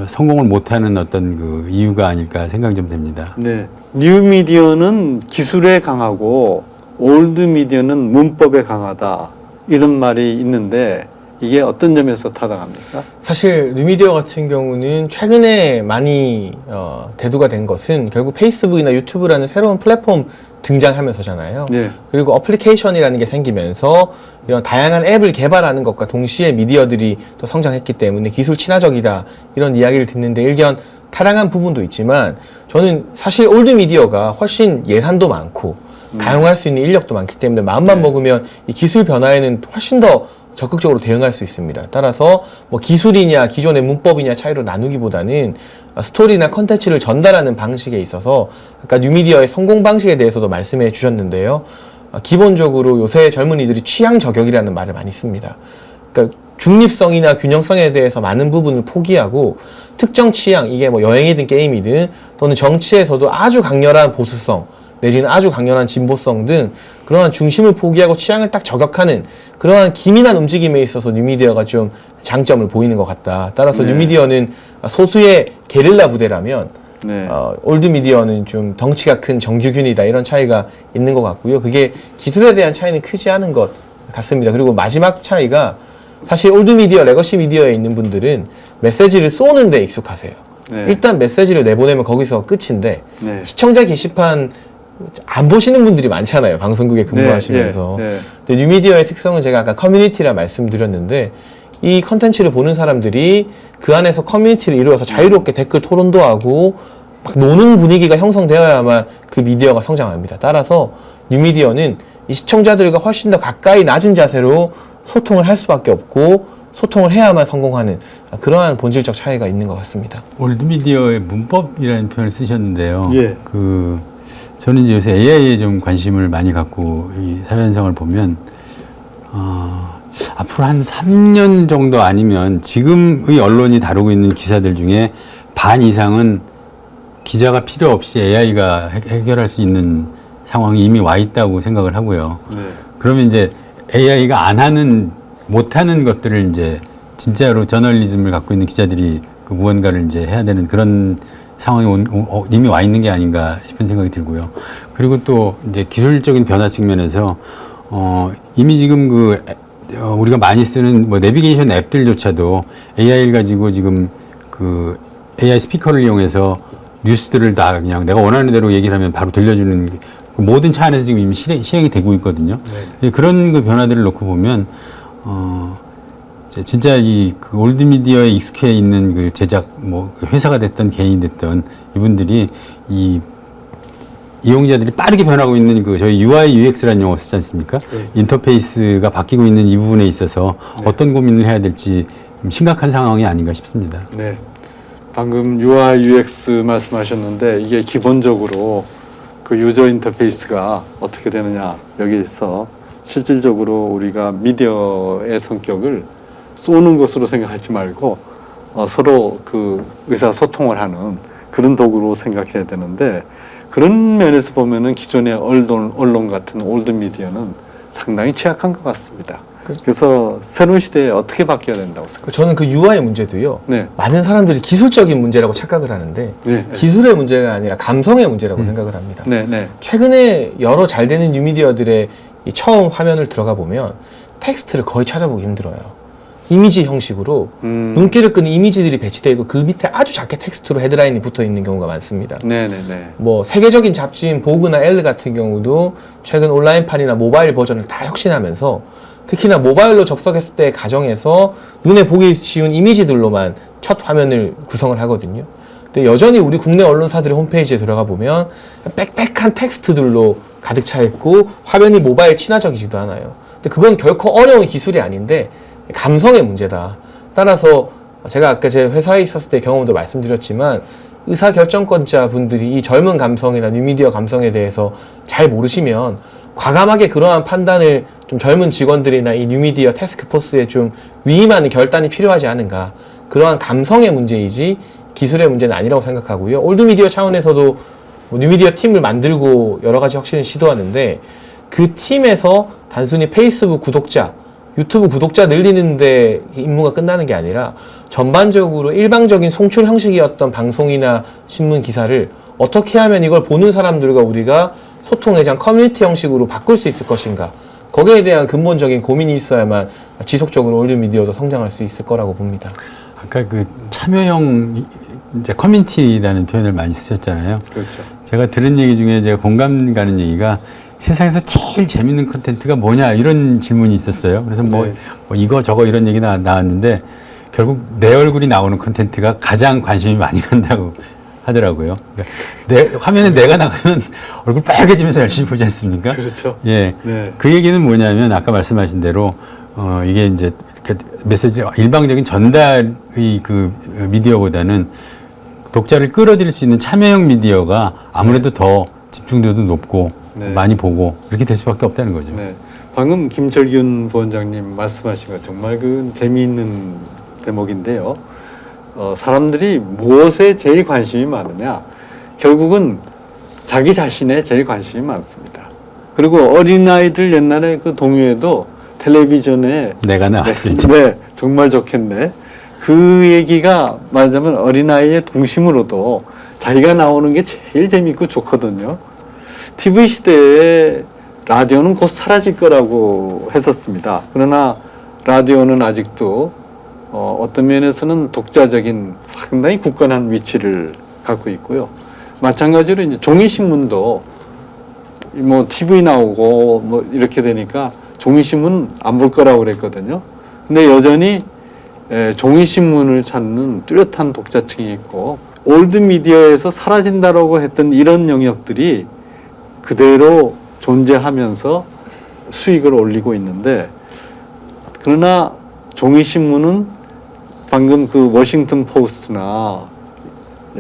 Speaker 3: 성공을 못하는 어떤 그 이유가 아닐까 생각이 좀 됩니다.
Speaker 1: 네. 뉴미디어는 기술에 강하고 올드미디어는 문법에 강하다 이런 말이 있는데 이게 어떤 점에서 타당합니까?
Speaker 2: 사실 뉴미디어 같은 경우는 최근에 많이 대두가 된 것은 결국 페이스북이나 유튜브라는 새로운 플랫폼 등장하면서잖아요.
Speaker 1: 네.
Speaker 2: 그리고 어플리케이션이라는 게 생기면서 이런 다양한 앱을 개발하는 것과 동시에 미디어들이 또 성장했기 때문에 기술 친화적이다 이런 이야기를 듣는데 일견 타당한 부분도 있지만 저는 사실 올드 미디어가 훨씬 예산도 많고 가용할 수 있는 인력도 많기 때문에 마음만
Speaker 1: 네.
Speaker 2: 먹으면 이 기술 변화에는 훨씬 더 적극적으로 대응할 수 있습니다. 따라서 뭐 기술이냐 기존의 문법이냐 차이로 나누기보다는 스토리나 컨텐츠를 전달하는 방식에 있어서 아까 뉴미디어의 성공 방식에 대해서도 말씀해 주셨는데요. 기본적으로 요새 젊은이들이 취향 저격이라는 말을 많이 씁니다. 그러니까 중립성이나 균형성에 대해서 많은 부분을 포기하고 특정 취향, 이게 뭐 여행이든 게임이든 또는 정치에서도 아주 강렬한 보수성 내지는 아주 강렬한 진보성 등 그러한 중심을 포기하고 취향을 딱 저격하는 그러한 기민한 움직임에 있어서 뉴미디어가 좀 장점을 보이는 것 같다. 따라서
Speaker 1: 네.
Speaker 2: 뉴미디어는 소수의 게릴라 부대라면
Speaker 1: 네.
Speaker 2: 올드미디어는 좀 덩치가 큰 정규균이다, 이런 차이가 있는 것 같고요. 그게 기술에 대한 차이는 크지 않은 것 같습니다. 그리고 마지막 차이가 사실 올드미디어, 레거시 미디어에 있는 분들은 메시지를 쏘는 데 익숙하세요.
Speaker 1: 네.
Speaker 2: 일단 메시지를 내보내면 거기서 끝인데
Speaker 1: 네.
Speaker 2: 시청자 게시판 안 보시는 분들이 많잖아요. 방송국에 근무하시면서.
Speaker 1: 네. 네.
Speaker 2: 근데 뉴미디어의 특성은 제가 아까 커뮤니티라 말씀드렸는데 이 컨텐츠를 보는 사람들이 그 안에서 커뮤니티를 이루어서 자유롭게 댓글 토론도 하고 막 노는 분위기가 형성되어야만 그 미디어가 성장합니다. 따라서 뉴미디어는 이 시청자들과 훨씬 더 가까이 낮은 자세로 소통을 할 수밖에 없고 소통을 해야만 성공하는 그러한 본질적 차이가 있는 것 같습니다.
Speaker 3: 올드미디어의 문법이라는 표현을 쓰셨는데요.
Speaker 1: 예.
Speaker 3: 저는 이제 요새 AI에 좀 관심을 많이 갖고 이 사회 현상을 보면 앞으로 한 3년 정도 아니면 지금의 언론이 다루고 있는 기사들 중에 반 이상은 기자가 필요 없이 AI가 해결할 수 있는 상황이 이미 와 있다고 생각을 하고요.
Speaker 1: 네.
Speaker 3: 그러면 이제 AI가 못하는 것들을 이제 진짜로 저널리즘을 갖고 있는 기자들이 그 무언가를 이제 해야 되는 그런 상황이 이미 와 있는 게 아닌가 싶은 생각이 들고요. 그리고 또 이제 기술적인 변화 측면에서 이미 지금 우리가 많이 쓰는 뭐 내비게이션 앱들조차도 AI를 가지고 지금 그 AI 스피커를 이용해서 뉴스들을 다 그냥 내가 원하는 대로 얘기를 하면 바로 들려주는 모든 차 안에서 지금 이미 시행이 되고 있거든요. 네. 그런 그 변화들을 놓고 보면 진짜 그 올드미디어에 익숙해 있는 그 제작 회사가 됐던 개인이 됐던 이분들이 이용자들이 빠르게 변하고 있는 저희 UI UX라는 용어 쓰지 않습니까?
Speaker 1: 네.
Speaker 3: 인터페이스가 바뀌고 있는 이 부분에 있어서
Speaker 1: 네.
Speaker 3: 어떤 고민을 해야 될지 심각한 상황이 아닌가 싶습니다.
Speaker 1: 네. 방금 UI UX 말씀하셨는데 이게 기본적으로 그 유저 인터페이스가 어떻게 되느냐 여기서 실질적으로 우리가 미디어의 성격을 쏘는 것으로 생각하지 말고 서로 그 의사소통을 하는 그런 도구로 생각해야 되는데 그런 면에서 보면은 기존의 언론 같은 올드미디어는 상당히 취약한 것 같습니다. 그래서 새로운 시대에 어떻게 바뀌어야 된다고 생각합니다.
Speaker 2: 저는 그 UI 문제도요.
Speaker 1: 네.
Speaker 2: 많은 사람들이 기술적인 문제라고 착각을 하는데
Speaker 1: 네.
Speaker 2: 기술의 문제가 아니라 감성의 문제라고 생각을 합니다.
Speaker 1: 네, 네.
Speaker 2: 최근에 여러 잘 되는 뉴미디어들의 이 처음 화면을 들어가 보면 텍스트를 거의 찾아보기 힘들어요. 이미지 형식으로 눈길을 끄는 이미지들이 배치되어 있고 그 밑에 아주 작게 텍스트로 헤드라인이 붙어 있는 경우가 많습니다.
Speaker 1: 네네네.
Speaker 2: 뭐 세계적인 잡지인 보그나 Elle 같은 경우도 최근 온라인판이나 모바일 버전을 다 혁신하면서 특히나 모바일로 접속했을 때 가정에서 눈에 보기 쉬운 이미지들로만 첫 화면을 구성을 하거든요. 근데 여전히 우리 국내 언론사들의 홈페이지에 들어가 보면 빽빽한 텍스트들로 가득 차 있고 화면이 모바일 친화적이지도 않아요. 근데 그건 결코 어려운 기술이 아닌데 감성의 문제다. 따라서 제가 아까 제 회사에 있었을 때 경험도 말씀드렸지만 의사결정권자 분들이 이 젊은 감성이나 뉴미디어 감성에 대해서 잘 모르시면 과감하게 그러한 판단을 좀 젊은 직원들이나 이 뉴미디어 태스크포스에 좀 위임하는 결단이 필요하지 않은가. 그러한 감성의 문제이지 기술의 문제는 아니라고 생각하고요. 올드미디어 차원에서도 뉴미디어 팀을 만들고 여러 가지 혁신을 시도하는데 그 팀에서 단순히 페이스북 구독자, 유튜브 구독자 늘리는데 임무가 끝나는 게 아니라 전반적으로 일방적인 송출 형식이었던 방송이나 신문 기사를 어떻게 하면 이걸 보는 사람들과 우리가 소통회장 커뮤니티 형식으로 바꿀 수 있을 것인가, 거기에 대한 근본적인 고민이 있어야만 지속적으로 올드미디어도 성장할 수 있을 거라고 봅니다.
Speaker 3: 아까 그 참여형 이제 커뮤니티라는 표현을 많이 쓰셨잖아요.
Speaker 1: 그렇죠.
Speaker 3: 제가 들은 얘기 중에 제가 공감 가는 얘기가 세상에서 제일 재밌는 콘텐츠가 뭐냐 이런 질문이 있었어요. 그래서 뭐 이거 저거 이런 얘기 나왔는데 결국 내 얼굴이 나오는 콘텐츠가 가장 관심이 많이 간다고 하더라고요. 그러니까 화면에 내가 나가면 얼굴 빨개지면서 열심히 보지 않습니까?
Speaker 1: 그렇죠.
Speaker 3: 예.
Speaker 1: 네.
Speaker 3: 그 얘기는 뭐냐면 아까 말씀하신 대로 이게 이제 메시지 일방적인 전달의 그 미디어보다는 독자를 끌어들일 수 있는 참여형 미디어가 아무래도 더 집중도도 높고
Speaker 1: 네.
Speaker 3: 많이 보고 그렇게 될 수밖에 없다는 거죠.
Speaker 1: 네. 방금 김철균 부원장님 말씀하신 거 정말 그 재미있는 대목인데요. 사람들이 무엇에 제일 관심이 많으냐? 결국은 자기 자신에 제일 관심이 많습니다. 그리고 어린아이들 옛날에 그 동요에도 텔레비전에
Speaker 3: 내가 나왔을 때.
Speaker 1: 네, 정말 좋겠네. 그 얘기가 말하자면 어린아이의 중심으로도 자기가 나오는 게 제일 재밌고 좋거든요. TV 시대에 라디오는 곧 사라질 거라고 했었습니다. 그러나 라디오는 아직도 어떤 면에서는 독자적인 상당히 굳건한 위치를 갖고 있고요. 마찬가지로 이제 종이신문도 뭐 TV 나오고 뭐 이렇게 되니까 종이신문 안 볼 거라고 그랬거든요. 근데 여전히 종이신문을 찾는 뚜렷한 독자층이 있고 올드미디어에서 사라진다라고 했던 이런 영역들이 그대로 존재하면서 수익을 올리고 있는데 그러나 종이신문은 방금 그 워싱턴 포스트나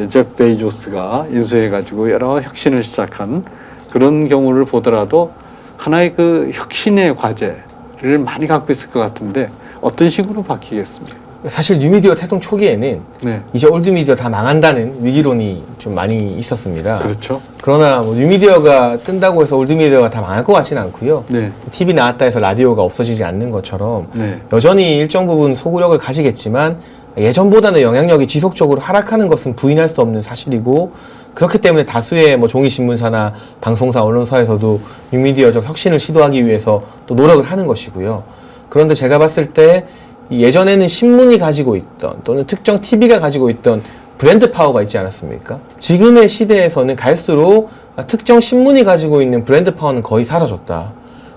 Speaker 1: 제프 베이조스가 인수해가지고 여러 혁신을 시작한 그런 경우를 보더라도 하나의 그 혁신의 과제를 많이 갖고 있을 것 같은데 어떤 식으로 바뀌겠습니까?
Speaker 2: 사실 뉴미디어 태동 초기에는
Speaker 1: 네,
Speaker 2: 이제 올드미디어 다 망한다는 위기론이 좀 많이 있었습니다.
Speaker 1: 그렇죠.
Speaker 2: 그러나 뭐 뉴미디어가 뜬다고 해서 올드미디어가 다 망할 것 같지는 않고요.
Speaker 1: 네,
Speaker 2: TV 나왔다 해서 라디오가 없어지지 않는 것처럼
Speaker 1: 네,
Speaker 2: 여전히 일정 부분 소구력을 가지겠지만 예전보다는 영향력이 지속적으로 하락하는 것은 부인할 수 없는 사실이고 그렇기 때문에 다수의 뭐 종이신문사나 방송사, 언론사에서도 뉴미디어적 혁신을 시도하기 위해서 또 노력을 하는 것이고요. 그런데 제가 봤을 때 예전에는 신문이 가지고 있던 또는 특정 TV가 가지고 있던 브랜드 파워가 있지 않았습니까? 지금의 시대에서는 갈수록 특정 신문이 가지고 있는 브랜드 파워는 거의 사라졌다.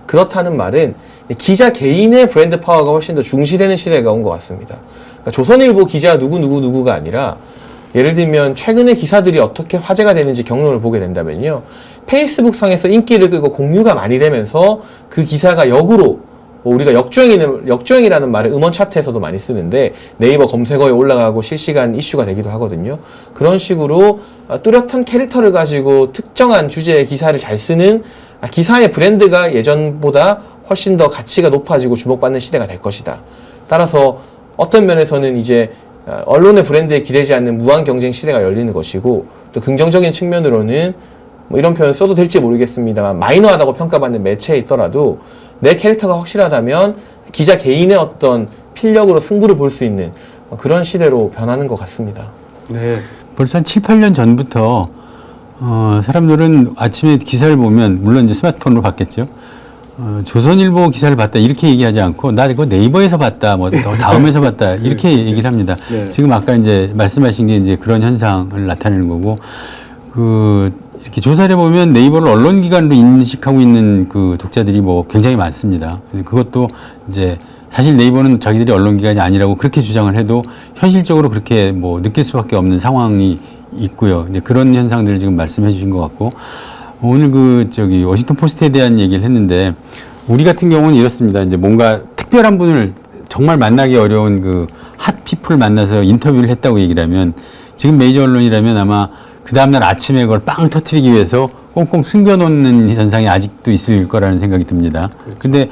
Speaker 2: 그렇다는 말은 기자 개인의 브랜드 파워가 훨씬 더 중시되는 시대가 온 것 같습니다. 그러니까 조선일보 기자 누구가 아니라 예를 들면 최근에 기사들이 어떻게 화제가 되는지 경로를 보게 된다면요. 페이스북 상에서 인기를 끌고 공유가 많이 되면서 그 기사가 역으로 우리가 역주행이라는 말을 음원 차트에서도 많이 쓰는데 네이버 검색어에 올라가고 실시간 이슈가 되기도 하거든요. 그런 식으로 뚜렷한 캐릭터를 가지고 특정한 주제의 기사를 잘 쓰는 기사의 브랜드가 예전보다 훨씬 더 가치가 높아지고 주목받는 시대가 될 것이다. 따라서 어떤 면에서는 이제 언론의 브랜드에 기대지 않는 무한 경쟁 시대가 열리는 것이고 또 긍정적인 측면으로는 뭐 이런 표현 써도 될지 모르겠습니다만 마이너하다고 평가받는 매체에 있더라도 내 캐릭터가 확실하다면 기자 개인의 어떤 필력으로 승부를 볼 수 있는 그런 시대로 변하는 것 같습니다.
Speaker 1: 네,
Speaker 3: 벌써 한 7, 8년 전부터 사람들은 아침에 기사를 보면 물론 이제 스마트폰으로 봤겠죠. 조선일보 기사를 봤다 이렇게 얘기하지 않고 나 이거 네이버에서 봤다 뭐 다음에서 봤다 이렇게 얘기를 합니다.
Speaker 1: 네.
Speaker 3: 지금 아까 이제 말씀하신 게 이제 그런 현상을 나타내는 거고 이렇게 조사를 보면 네이버를 언론기관으로 인식하고 있는 그 독자들이 뭐 굉장히 많습니다. 그것도 이제 사실 네이버는 자기들이 언론기관이 아니라고 그렇게 주장을 해도 현실적으로 그렇게 뭐 느낄 수밖에 없는 상황이 있고요. 이제 그런 현상들을 지금 말씀해 주신 것 같고 오늘 워싱턴 포스트에 대한 얘기를 했는데 우리 같은 경우는 이렇습니다. 이제 뭔가 특별한 분을 정말 만나기 어려운 그 핫피플 만나서 인터뷰를 했다고 얘기를 하면 지금 메이저 언론이라면 아마 그 다음날 아침에 그걸 빵 터뜨리기 위해서 꽁꽁 숨겨놓는 현상이 아직도 있을 거라는 생각이 듭니다.
Speaker 1: 그렇죠.
Speaker 3: 근데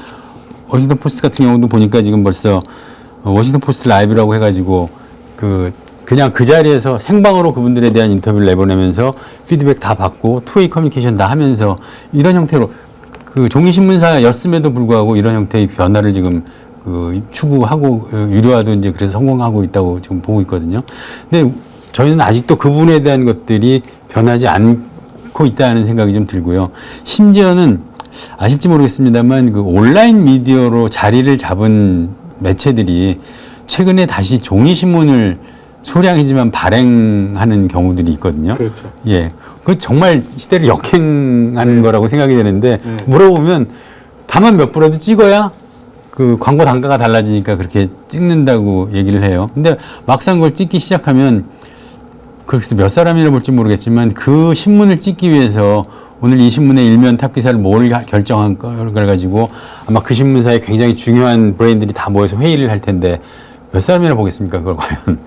Speaker 3: 워싱턴 포스트 같은 경우도 보니까 지금 벌써 워싱턴 포스트 라이브라고 해가지고 그냥 그 자리에서 생방으로 그분들에 대한 인터뷰를 내보내면서 피드백 다 받고 투웨이 커뮤니케이션 다 하면서 이런 형태로 그 종이신문사였음에도 불구하고 이런 형태의 변화를 지금 추구하고 유료화도 이제 그래서 성공하고 있다고 지금 보고 있거든요. 근데 저희는 아직도 그 부분에 대한 것들이 변하지 않고 있다는 생각이 좀 들고요. 심지어는 아실지 모르겠습니다만 그 온라인 미디어로 자리를 잡은 매체들이 최근에 다시 종이신문을 소량이지만 발행하는 경우들이 있거든요.
Speaker 1: 그렇죠.
Speaker 3: 예. 그 정말 시대를 역행하는 거라고 생각이 되는데 물어보면 다만 몇 부라도 찍어야 그 광고 단가가 달라지니까 그렇게 찍는다고 얘기를 해요. 근데 막상 그걸 찍기 시작하면 글쎄 몇 사람이나 볼지 모르겠지만 그 신문을 찍기 위해서 오늘 이 신문의 일면 탑 기사를 뭘 결정한 걸 가지고 아마 그 신문사에 굉장히 중요한 브레인들이 다 모여서 회의를 할 텐데 몇 사람이나 보겠습니까? 그걸 과연.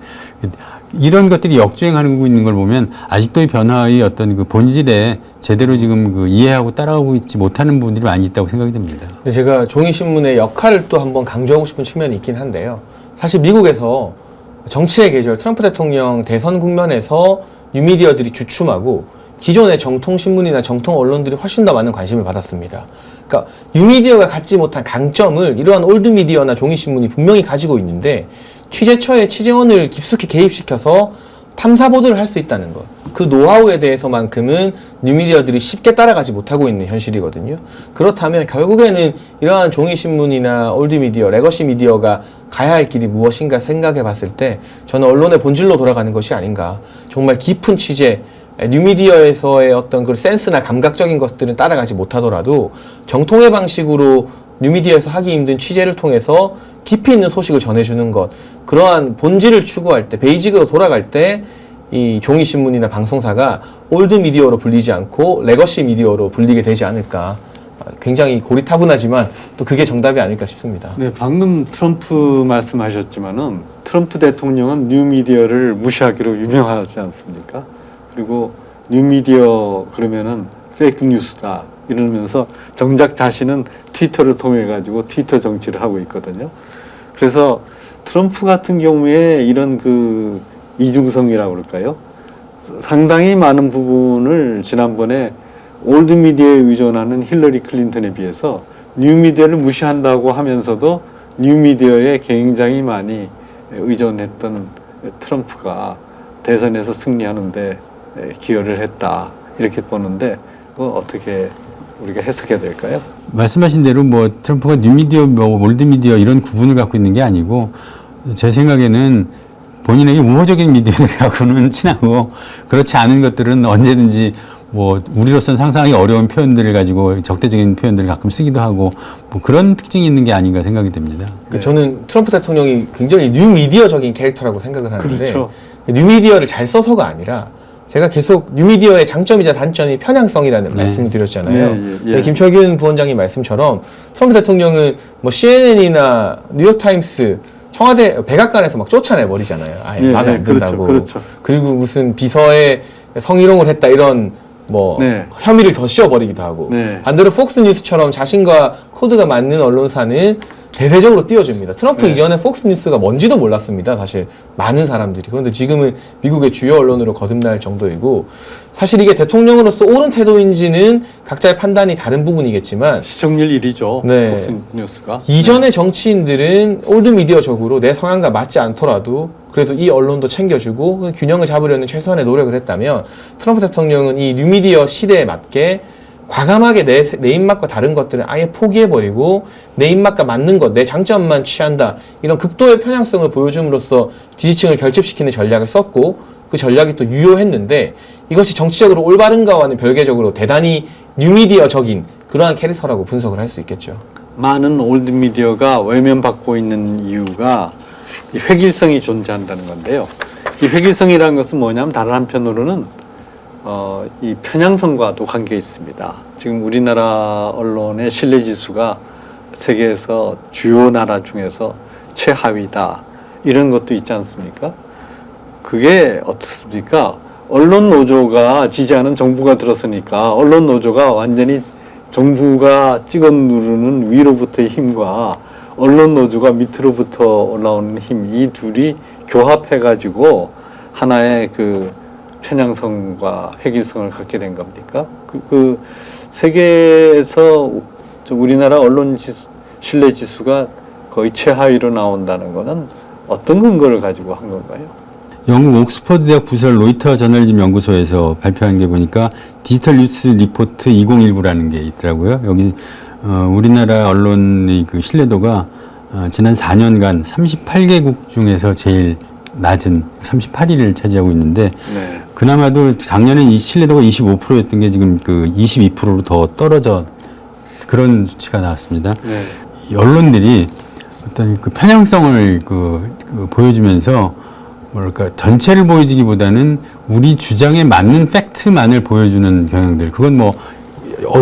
Speaker 3: 이런 것들이 역주행하고 있는 걸 보면 아직도 이 변화의 어떤 그 본질에 제대로 지금 그 이해하고 따라가고 있지 못하는 부분들이 많이 있다고 생각이 듭니다.
Speaker 2: 근데 제가 종이신문의 역할을 또 한번 강조하고 싶은 측면이 있긴 한데요. 사실 미국에서 정치의 계절 트럼프 대통령 대선 국면에서 뉴미디어들이 주춤하고 기존의 정통신문이나 정통 언론들이 훨씬 더 많은 관심을 받았습니다. 그러니까 뉴미디어가 갖지 못한 강점을 이러한 올드미디어나 종이신문이 분명히 가지고 있는데 취재처의 취재원을 깊숙이 개입시켜서 탐사보도를 할 수 있다는 것. 그 노하우에 대해서만큼은 뉴미디어들이 쉽게 따라가지 못하고 있는 현실이거든요. 그렇다면 결국에는 이러한 종이신문이나 올드미디어, 레거시 미디어가 가야 할 길이 무엇인가 생각해 봤을 때 저는 언론의 본질로 돌아가는 것이 아닌가. 정말 깊은 취재, 뉴미디어에서의 어떤 그 센스나 감각적인 것들은 따라가지 못하더라도 정통의 방식으로 뉴미디어에서 하기 힘든 취재를 통해서 깊이 있는 소식을 전해주는 것, 그러한 본질을 추구할 때, 베이직으로 돌아갈 때 이 종이신문이나 방송사가 올드미디어로 불리지 않고 레거시 미디어로 불리게 되지 않을까. 굉장히 고리타분하지만 또 그게 정답이 아닐까 싶습니다.
Speaker 1: 네, 방금 트럼프 말씀하셨지만은 트럼프 대통령은 뉴미디어를 무시하기로 유명하지 않습니까? 그리고 뉴미디어 그러면은 페이크 뉴스다 이러면서 정작 자신은 트위터를 통해 가지고 트위터 정치를 하고 있거든요. 그래서 트럼프 같은 경우에 이런 그 이중성이라고 그럴까요? 상당히 많은 부분을 지난번에 올드미디어에 의존하는 힐러리 클린턴에 비해서 뉴미디어를 무시한다고 하면서도 뉴미디어에 굉장히 많이 의존했던 트럼프가 대선에서 승리하는데 기여를 했다 이렇게 보는데 그거 어떻게 우리가 해석해야 될까요?
Speaker 3: 말씀하신 대로 뭐 트럼프가 뉴미디어, 뭐 올드미디어 이런 구분을 갖고 있는 게 아니고 제 생각에는 본인에게 우호적인 미디어들하고는 친하고 그렇지 않은 것들은 언제든지 뭐 우리로서는 상상하기 어려운 표현들을 가지고 적대적인 표현들을 가끔 쓰기도 하고 뭐 그런 특징이 있는 게 아닌가 생각이 됩니다.
Speaker 2: 네. 저는 트럼프 대통령이 굉장히 뉴미디어적인 캐릭터라고 생각을 하는데
Speaker 1: 그렇죠.
Speaker 2: 뉴미디어를 잘 써서가 아니라 제가 계속 뉴미디어의 장점이자 단점이 편향성이라는
Speaker 3: 네.
Speaker 2: 말씀을 드렸잖아요.
Speaker 1: 예, 예, 예.
Speaker 2: 김철균 부원장님 말씀처럼 트럼프 대통령은 뭐 CNN이나 뉴욕타임스, 청와대 백악관에서 막 쫓아내 버리잖아요. 아예
Speaker 1: 예,
Speaker 2: 마음에
Speaker 1: 예,
Speaker 2: 안 든다고.
Speaker 1: 그렇죠.
Speaker 2: 그리고 무슨 비서에 성희롱을 했다 이런 뭐
Speaker 1: 네.
Speaker 2: 혐의를 더 씌워버리기도 하고
Speaker 1: 네.
Speaker 2: 반대로 폭스뉴스처럼 자신과 코드가 맞는 언론사는 대대적으로 띄워줍니다. 트럼프
Speaker 1: 네.
Speaker 2: 이전에 폭스뉴스가 뭔지도 몰랐습니다. 사실 많은 사람들이. 그런데 지금은 미국의 주요 언론으로 거듭날 정도이고 사실 이게 대통령으로서 옳은 태도인지는 각자의 판단이 다른 부분이겠지만
Speaker 1: 시청률 1위죠.
Speaker 2: 네.
Speaker 1: 폭스뉴스가.
Speaker 2: 이전의 정치인들은 올드미디어적으로 내 성향과 맞지 않더라도 그래도 이 언론도 챙겨주고 그 균형을 잡으려는 최소한의 노력을 했다면 트럼프 대통령은 이 뉴미디어 시대에 맞게 과감하게 내 입맛과 다른 것들을 아예 포기해버리고 내 입맛과 맞는 것, 내 장점만 취한다. 이런 극도의 편향성을 보여줌으로써 지지층을 결집시키는 전략을 썼고 그 전략이 또 유효했는데 이것이 정치적으로 올바른가와는 별개적으로 대단히 뉴미디어적인 그러한 캐릭터라고 분석을 할 수 있겠죠.
Speaker 1: 많은 올드미디어가 외면받고 있는 이유가 이 획일성이 존재한다는 건데요. 이 획일성이라는 것은 뭐냐면 다른 한편으로는 이 편향성과도 관계 있습니다. 지금 우리나라 언론의 신뢰 지수가 세계에서 주요 나라 중에서 최하위다 이런 것도 있지 않습니까? 그게 어떻습니까? 언론 노조가 지지하는 정부가 들었으니까 언론 노조가 완전히 정부가 찍어 누르는 위로부터의 힘과 언론 노조가 밑으로부터 올라오는 힘, 이 둘이 교합해가지고 하나의 그 편향성과 획일성을 갖게 된 겁니까? 그 세계에서 우리나라 언론 신뢰 지수가 거의 최하위로 나온다는 것은 어떤 근거를 가지고 한 건가요?
Speaker 3: 영국 옥스퍼드 대학 부설 로이터 저널리즘 연구소에서 발표한 게 보니까 디지털 뉴스 리포트 2019라는 게 있더라고요. 여기 우리나라 언론의 그 신뢰도가 지난 4년간 38개국 중에서 제일 낮은 38위를 차지하고 있는데
Speaker 1: 네.
Speaker 3: 그나마도 작년에 이 신뢰도가 25%였던 게 지금 그 22%로 더 떨어져 그런 수치가 나왔습니다.
Speaker 1: 네.
Speaker 3: 이 언론들이 어떤 그 편향성을 보여주면서 뭐랄까 전체를 보여주기보다는 우리 주장에 맞는 팩트만을 보여주는 경향들. 그건 뭐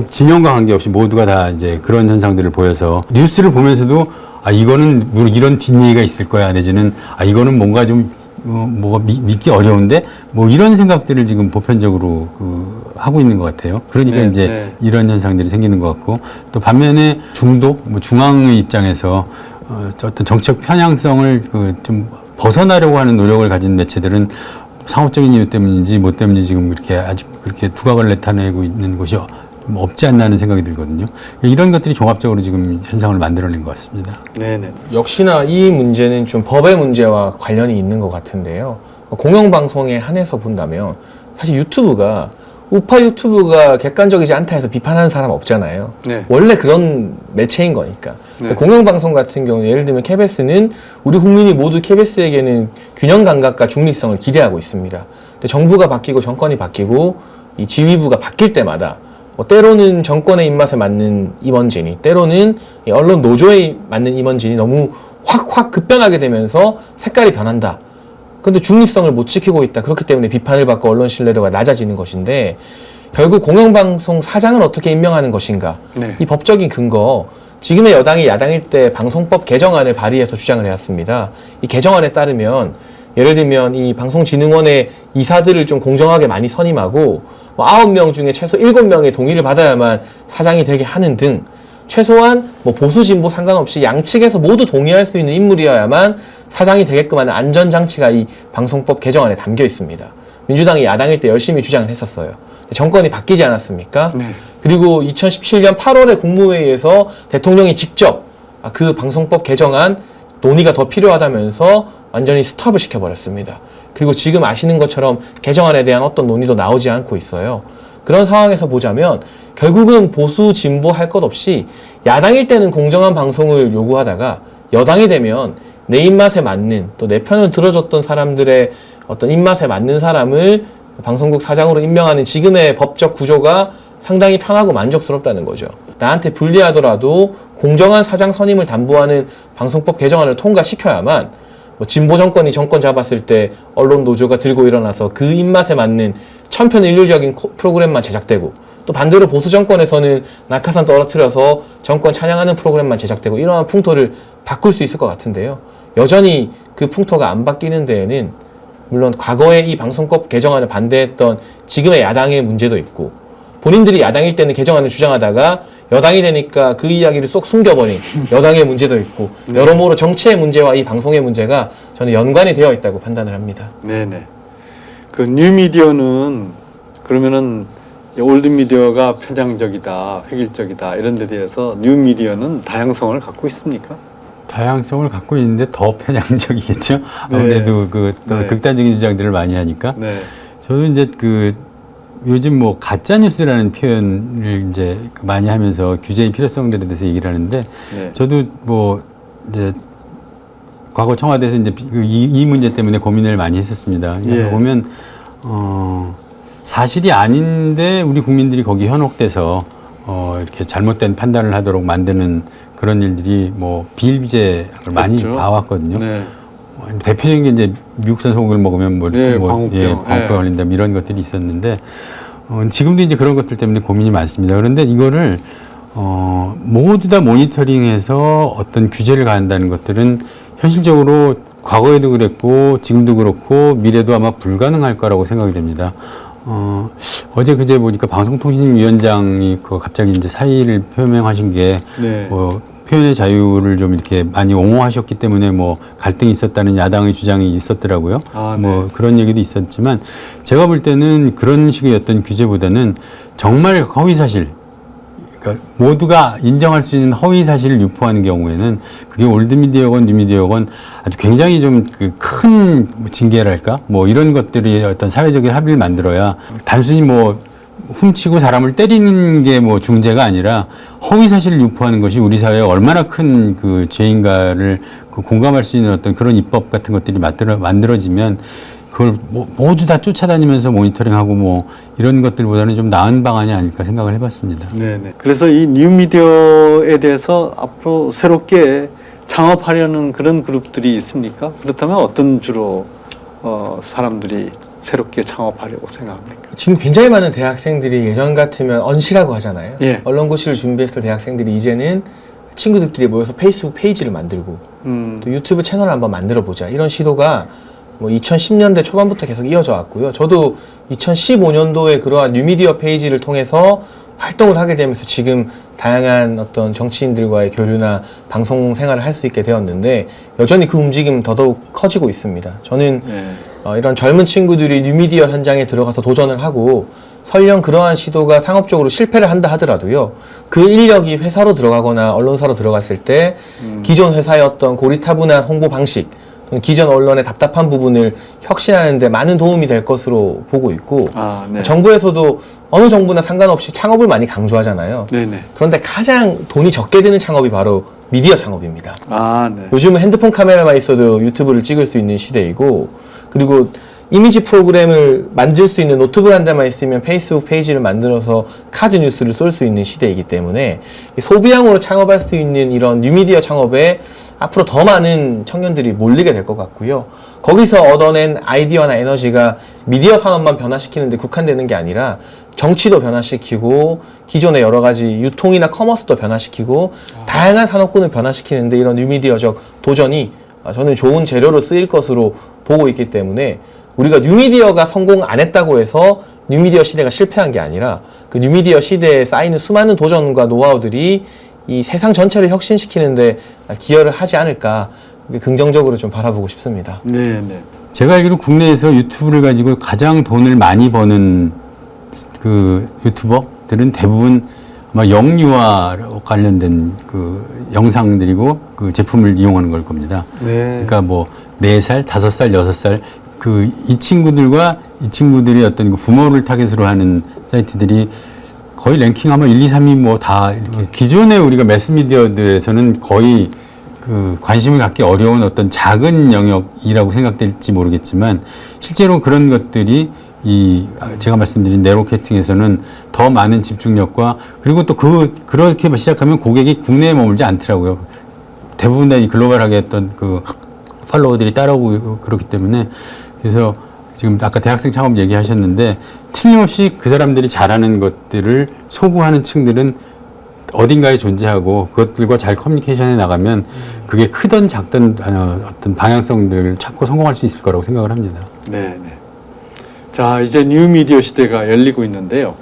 Speaker 3: 진영과 관계없이 모두가 다 이제 그런 현상들을 보여서 뉴스를 보면서도 아 이거는 뭐 이런 뒷얘기가 있을 거야 내지는 아 이거는 뭔가 좀 뭐가 믿기 어려운데 뭐 이런 생각들을 지금 보편적으로 하고 있는 것 같아요. 그러니까
Speaker 1: 네,
Speaker 3: 이제
Speaker 1: 네.
Speaker 3: 이런 현상들이 생기는 것 같고 또 반면에 중도, 뭐 중앙의 입장에서 어떤 정책 편향성을 좀 벗어나려고 하는 노력을 가진 매체들은 상업적인 이유 때문인지 뭐 때문인지 지금 이렇게 아직 그렇게 두각을 나타내고 있는 곳이 좀 없지 않나 하는 생각이 들거든요. 이런 것들이 종합적으로 지금 현상을 만들어낸 것 같습니다.
Speaker 1: 네네.
Speaker 2: 역시나 이 문제는 좀 법의 문제와 관련이 있는 것 같은데요. 공영방송에 한해서 본다면 사실 유튜브가 우파 유튜브가 객관적이지 않다 해서 비판하는 사람 없잖아요.
Speaker 1: 네.
Speaker 2: 원래 그런 매체인 거니까.
Speaker 1: 네.
Speaker 2: 공영방송 같은 경우는 예를 들면 KBS는 우리 국민이 모두 KBS에게는 균형 감각과 중립성을 기대하고 있습니다. 근데 정부가 바뀌고 정권이 바뀌고 이 지휘부가 바뀔 때마다 뭐 때로는 정권의 입맛에 맞는 임원진이, 때로는 이 언론 노조에 맞는 임원진이 너무 확 급변하게 되면서 색깔이 변한다. 근데 중립성을 못 지키고 있다. 그렇기 때문에 비판을 받고 언론 신뢰도가 낮아지는 것인데 결국 공영방송 사장을 어떻게 임명하는 것인가.
Speaker 1: 네.
Speaker 2: 이 법적인 근거, 지금의 여당이 야당일 때 방송법 개정안을 발의해서 주장을 해왔습니다. 이 개정안에 따르면 예를 들면 이 방송진흥원의 이사들을 좀 공정하게 많이 선임하고 뭐 9명 중에 최소 7명의 동의를 받아야만 사장이 되게 하는 등 최소한 뭐 보수 진보 상관없이 양측에서 모두 동의할 수 있는 인물이어야만 사장이 되게끔 하는 안전장치가 이 방송법 개정안에 담겨 있습니다. 민주당이 야당일 때 열심히 주장을 했었어요. 정권이 바뀌지 않았습니까?
Speaker 1: 네.
Speaker 2: 그리고 2017년 8월에 국무회의에서 대통령이 직접 그 방송법 개정안 논의가 더 필요하다면서 완전히 스톱을 시켜버렸습니다. 그리고 지금 아시는 것처럼 개정안에 대한 어떤 논의도 나오지 않고 있어요. 그런 상황에서 보자면 결국은 보수 진보 할 것 없이 야당일 때는 공정한 방송을 요구하다가 여당이 되면 내 입맛에 맞는 또 내 편을 들어줬던 사람들의 어떤 입맛에 맞는 사람을 방송국 사장으로 임명하는 지금의 법적 구조가 상당히 편하고 만족스럽다는 거죠. 나한테 불리하더라도 공정한 사장 선임을 담보하는 방송법 개정안을 통과시켜야만 뭐 진보 정권이 정권 잡았을 때 언론 노조가 들고 일어나서 그 입맛에 맞는 천편일률적인 프로그램만 제작되고 또 반대로 보수 정권에서는 낙하산 떨어뜨려서 정권 찬양하는 프로그램만 제작되고 이러한 풍토를 바꿀 수 있을 것 같은데요. 여전히 그 풍토가 안 바뀌는 데에는 물론 과거에 이 방송법 개정안을 반대했던 지금의 야당의 문제도 있고 본인들이 야당일 때는 개정안을 주장하다가 여당이 되니까 그 이야기를 쏙 숨겨버린 여당의 문제도 있고 여러모로 정치의 문제와 이 방송의 문제가 저는 연관이 되어 있다고 판단을 합니다.
Speaker 1: 네네. 그 뉴미디어는 그러면은 올드미디어가 편향적이다, 획일적이다 이런 데 대해서 뉴미디어는 다양성을 갖고 있습니까?
Speaker 3: 다양성을 갖고 있는데 더 편향적이겠죠.
Speaker 1: 네.
Speaker 3: 아무래도 또
Speaker 1: 네.
Speaker 3: 극단적인 주장들을 많이 하니까.
Speaker 1: 네.
Speaker 3: 저도 이제 요즘 뭐 가짜 뉴스라는 표현을 이제 많이 하면서 규제의 필요성들에 대해서 얘기를 하는데
Speaker 1: 네.
Speaker 3: 저도 뭐 이제 과거 청와대에서 이제 이 문제 때문에 고민을 많이 했었습니다.
Speaker 1: 예.
Speaker 3: 보면 사실이 아닌데 우리 국민들이 거기 현혹돼서 이렇게 잘못된 판단을 하도록 만드는 그런 일들이 뭐 비일비재를 많이
Speaker 1: 그렇죠.
Speaker 3: 봐왔거든요.
Speaker 1: 네.
Speaker 3: 대표적인 게 이제 미국산 소고기를 먹으면
Speaker 1: 광우병.
Speaker 3: 광우병 걸린다 이런 것들이 있었는데 지금도 이제 그런 것들 때문에 고민이 많습니다. 그런데 이거를 모두 다 모니터링해서 어떤 규제를 가한다는 것들은 현실적으로 과거에도 그랬고 지금도 그렇고 미래도 아마 불가능할 거라고 생각이 됩니다. 어제 그제 보니까 방송통신위원장이 갑자기 이제 사의를 표명하신 게
Speaker 1: 네.
Speaker 3: 표현의 자유를 좀 이렇게 많이 옹호하셨기 때문에 뭐 갈등이 있었다는 야당의 주장이 있었더라고요.
Speaker 1: 아, 네.
Speaker 3: 뭐 그런 얘기도 있었지만 제가 볼 때는 그런 식의 어떤 규제보다는 정말 허위 사실, 그러니까 모두가 인정할 수 있는 허위 사실을 유포하는 경우에는 그게 올드미디어건 뉴미디어건 아주 굉장히 좀 큰 징계랄까 뭐 이런 것들이 어떤 사회적인 합의를 만들어야 단순히 뭐 훔치고 사람을 때리는 게 뭐 중재가 아니라 허위 사실을 유포하는 것이 우리 사회에 얼마나 큰 죄인가를 공감할 수 있는 어떤 그런 입법 같은 것들이 만들어지면 그걸 모두 다 쫓아다니면서 모니터링하고 뭐 이런 것들보다는 좀 나은 방안이 아닐까 생각을 해봤습니다.
Speaker 1: 네네. 그래서 이 뉴미디어에 대해서 앞으로 새롭게 창업하려는 그런 그룹들이 있습니까? 그렇다면 어떤 주로 사람들이 새롭게 창업하려고 생각합니까?
Speaker 2: 지금 굉장히 많은 대학생들이 예전 같으면 언시라고 하잖아요.
Speaker 1: 예.
Speaker 2: 언론고시를 준비했을 대학생들이 이제는 친구들끼리 모여서 페이스북 페이지를 만들고 또 유튜브 채널을 한번 만들어 보자 이런 시도가 뭐 2010년대 초반부터 계속 이어져 왔고요. 저도 2015년도에 그러한 뉴미디어 페이지를 통해서 활동을 하게 되면서 지금 다양한 어떤 정치인들과의 교류나 방송 생활을 할 수 있게 되었는데 여전히 그 움직임은 더더욱 커지고 있습니다. 저는
Speaker 1: 네.
Speaker 2: 이런 젊은 친구들이 뉴미디어 현장에 들어가서 도전을 하고 설령 그러한 시도가 상업적으로 실패를 한다 하더라도요, 그 인력이 회사로 들어가거나 언론사로 들어갔을 때 기존 회사의 어떤 고리타분한 홍보 방식, 기존 언론의 답답한 부분을 혁신하는 데 많은 도움이 될 것으로 보고 있고,
Speaker 1: 네.
Speaker 2: 정부에서도 어느 정부나 상관없이 창업을 많이 강조하잖아요.
Speaker 1: 네네.
Speaker 2: 그런데 가장 돈이 적게 드는 창업이 바로 미디어 창업입니다.
Speaker 1: 네.
Speaker 2: 요즘은 핸드폰 카메라만 있어도 유튜브를 찍을 수 있는 시대이고, 그리고 이미지 프로그램을 만들 수 있는 노트북 한 대만 있으면 페이스북 페이지를 만들어서 카드 뉴스를 쏠 수 있는 시대이기 때문에 소비형으로 창업할 수 있는 이런 뉴미디어 창업에 앞으로 더 많은 청년들이 몰리게 될 것 같고요. 거기서 얻어낸 아이디어나 에너지가 미디어 산업만 변화시키는데 국한되는 게 아니라 정치도 변화시키고 기존의 여러 가지 유통이나 커머스도 변화시키고 다양한 산업군을 변화시키는데 이런 뉴미디어적 도전이 저는 좋은 재료로 쓰일 것으로 보고 있기 때문에 우리가 뉴미디어가 성공 안 했다고 해서 뉴미디어 시대가 실패한 게 아니라 그 뉴미디어 시대에 쌓이는 수많은 도전과 노하우들이 이 세상 전체를 혁신시키는데 기여를 하지 않을까 긍정적으로 좀 바라보고 싶습니다.
Speaker 1: 네네.
Speaker 3: 제가 알기로 국내에서 유튜브를 가지고 가장 돈을 많이 버는 그 유튜버들은 대부분 아마 영유아 관련된 그 영상들이고 그 제품을 이용하는 걸 겁니다.
Speaker 2: 네.
Speaker 3: 그러니까 뭐 4살, 5살, 6살 그 이 친구들과 이 친구들이 어떤 그 부모를 타겟으로 하는 사이트들이 거의 랭킹 아마 1, 2, 3위 뭐 다 기존에 우리가 매스미디어들에서는 거의 그 관심을 갖기 어려운 어떤 작은 영역이라고 생각될지 모르겠지만 실제로 그런 것들이 이 제가 말씀드린 네로캐팅에서는 더 많은 집중력과 그리고 또 그렇게 시작하면 고객이 국내에 머물지 않더라고요. 대부분 다 이 글로벌하게 어떤 그 팔로워들이 따라오고 그렇기 때문에 그래서 지금 아까 대학생 창업 얘기하셨는데 틀림없이 그 사람들이 잘하는 것들을 소구하는 층들은 어딘가에 존재하고 그것들과 잘 커뮤니케이션해 나가면 그게 크든 작든 어떤 방향성들을 찾고 성공할 수 있을 거라고 생각을 합니다.
Speaker 1: 네네. 자, 이제 뉴미디어 시대가 열리고 있는데요.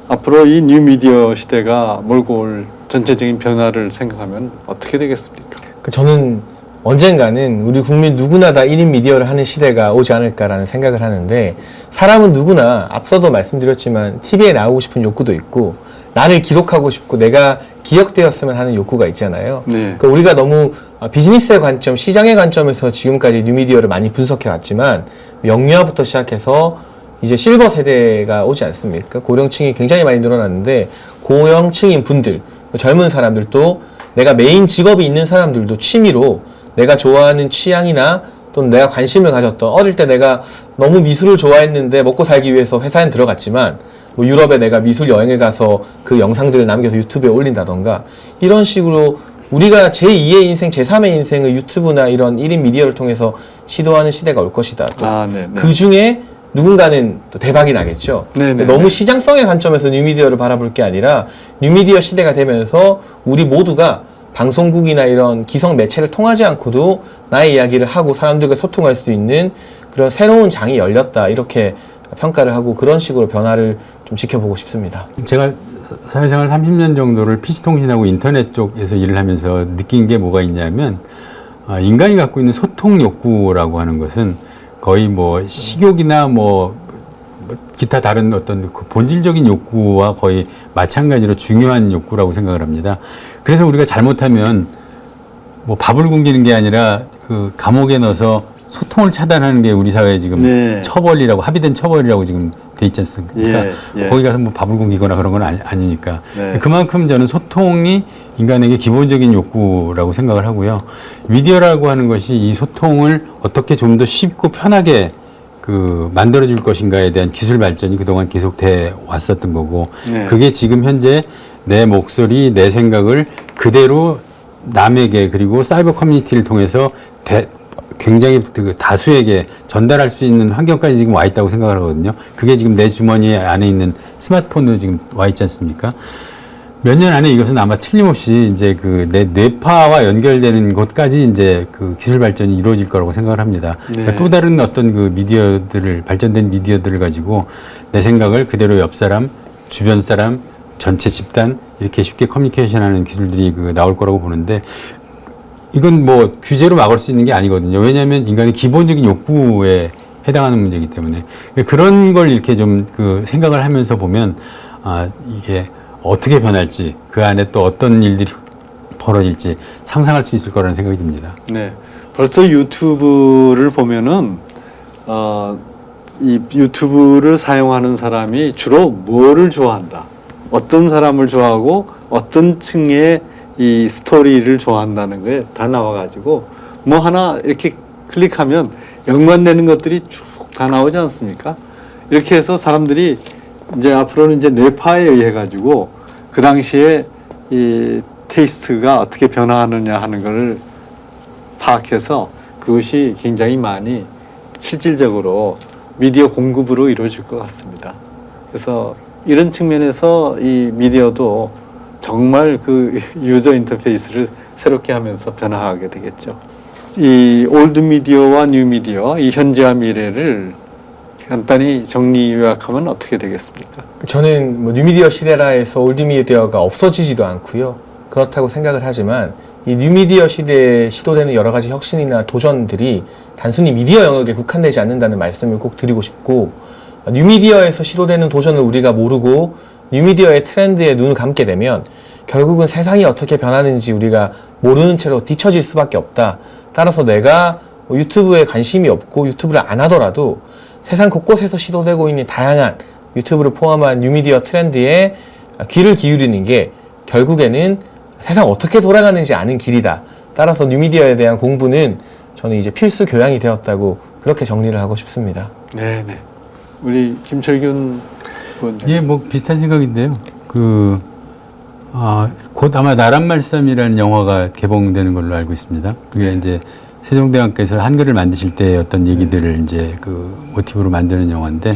Speaker 1: 앞으로 이 뉴미디어 시대가 몰고 올 전체적인 변화를 생각하면 어떻게 되겠습니까?
Speaker 2: 저는 언젠가는 우리 국민 누구나 다 1인 미디어를 하는 시대가 오지 않을까라는 생각을 하는데, 사람은 누구나 앞서도 말씀드렸지만 TV에 나오고 싶은 욕구도 있고 나를 기록하고 싶고 내가 기억되었으면 하는 욕구가 있잖아요.
Speaker 1: 네.
Speaker 2: 그러니까 우리가 너무 비즈니스의 관점, 시장의 관점에서 지금까지 뉴미디어를 많이 분석해 왔지만 영유아부터 시작해서 이제 실버 세대가 오지 않습니까? 고령층이 굉장히 많이 늘어났는데 고령층인 분들, 젊은 사람들도 내가 메인 직업이 있는 사람들도 취미로 내가 좋아하는 취향이나 또는 내가 관심을 가졌던, 어릴 때 내가 너무 미술을 좋아했는데 먹고 살기 위해서 회사에 들어갔지만 뭐 유럽에 내가 미술 여행을 가서 그 영상들을 남겨서 유튜브에 올린다던가 이런 식으로 우리가 제2의 인생, 제3의 인생을 유튜브나 이런 1인 미디어를 통해서 시도하는 시대가 올 것이다. 그 중에 누군가는 또 대박이 나겠죠. 너무 시장성의 관점에서 뉴미디어를 바라볼 게 아니라 뉴미디어 시대가 되면서 우리 모두가 방송국이나 이런 기성 매체를 통하지 않고도 나의 이야기를 하고 사람들과 소통할 수 있는 그런 새로운 장이 열렸다, 이렇게 평가를 하고 그런 식으로 변화를 좀 지켜보고 싶습니다.
Speaker 3: 제가 사회생활 30년 정도를 PC통신하고 인터넷 쪽에서 일을 하면서 느낀 게 뭐가 있냐면 인간이 갖고 있는 소통 욕구라고 하는 것은 거의 뭐 식욕이나 뭐 기타 다른 어떤 그 본질적인 욕구와 거의 마찬가지로 중요한 욕구라고 생각을 합니다. 그래서 우리가 잘못하면 뭐 밥을 굶기는 게 아니라 그 감옥에 넣어서 소통을 차단하는 게 우리 사회에 지금 처벌이라고, 합의된 처벌이라고 지금 돼 있지 않습니까? 거기 가서 뭐 밥을 굶기거나 그런 건 아니니까. 그만큼 저는 소통이 인간에게 기본적인 욕구라고 생각을 하고요. 미디어라고 하는 것이 이 소통을 어떻게 좀 더 쉽고 편하게 그 만들어줄 것인가에 대한 기술 발전이 그동안 계속돼 왔었던 거고, 그게 지금 현재 내 목소리, 내 생각을 그대로 남에게, 그리고 사이버 커뮤니티를 통해서 굉장히 그 다수에게 전달할 수 있는 환경까지 지금 와 있다고 생각을 하거든요. 그게 지금 내 주머니 안에 있는 스마트폰으로 지금 와 있지 않습니까? 몇 년 안에 이것은 아마 틀림없이 이제 그 뇌파와 연결되는 것까지 이제 그 기술 발전이 이루어질 거라고 생각을 합니다.
Speaker 1: 네.
Speaker 3: 그러니까 또 다른 어떤 그 미디어들을, 발전된 미디어들을 가지고 내 생각을 그대로 옆 사람, 주변 사람, 전체 집단 이렇게 쉽게 커뮤니케이션하는 기술들이 그 나올 거라고 보는데, 이건 뭐 규제로 막을 수 있는 게 아니거든요. 왜냐하면 인간의 기본적인 욕구에 해당하는 문제이기 때문에 그런 걸 이렇게 좀 그 생각을 하면서 보면 이게 어떻게 변할지, 그 안에 또 어떤 일들이 벌어질지 상상할 수 있을 거라는 생각이 듭니다.
Speaker 1: 네, 벌써 유튜브를 보면은 이 유튜브를 사용하는 사람이 주로 뭐를 좋아한다, 어떤 사람을 좋아하고 어떤 층의 이 스토리를 좋아한다는 게 다 나와가지고 뭐 하나 이렇게 클릭하면 연관되는 것들이 쭉 다 나오지 않습니까? 이렇게 해서 사람들이 이제 앞으로는 이제 뇌파에 의해 가지고 그 당시에 이 테이스트가 어떻게 변화하느냐 하는 것을 파악해서 그것이 굉장히 많이 실질적으로 미디어 공급으로 이루어질 것 같습니다. 그래서 이런 측면에서 이 미디어도 정말 그 유저 인터페이스를 새롭게 하면서 변화하게 되겠죠. 이 올드 미디어와 뉴 미디어, 이 현재와 미래를 간단히 정리 요약하면 어떻게 되겠습니까?
Speaker 2: 저는 뭐 뉴미디어 시대라 해서 올드미디어가 없어지지도 않고요. 그렇다고 생각을 하지만 이 뉴미디어 시대에 시도되는 여러 가지 혁신이나 도전들이 단순히 미디어 영역에 국한되지 않는다는 말씀을 꼭 드리고 싶고, 뉴미디어에서 시도되는 도전을 우리가 모르고 뉴미디어의 트렌드에 눈을 감게 되면 결국은 세상이 어떻게 변하는지 우리가 모르는 채로 뒤처질 수밖에 없다. 따라서 내가 유튜브에 관심이 없고 유튜브를 안 하더라도 세상 곳곳에서 시도되고 있는 다양한 유튜브를 포함한 뉴미디어 트렌드에 귀를 기울이는 게 결국에는 세상 어떻게 돌아가는지 아는 길이다. 따라서 뉴미디어에 대한 공부는 저는 이제 필수 교양이 되었다고 그렇게 정리를 하고 싶습니다.
Speaker 1: 네, 네. 우리 김철균 부원장님.
Speaker 3: 예, 뭐 비슷한 생각인데요. 곧 아마 나란말씀이라는 영화가 개봉되는 걸로 알고 있습니다. 그게 이제 세종대왕께서 한글을 만드실 때 어떤 얘기들을 이제 그 모티브로 만드는 영화인데,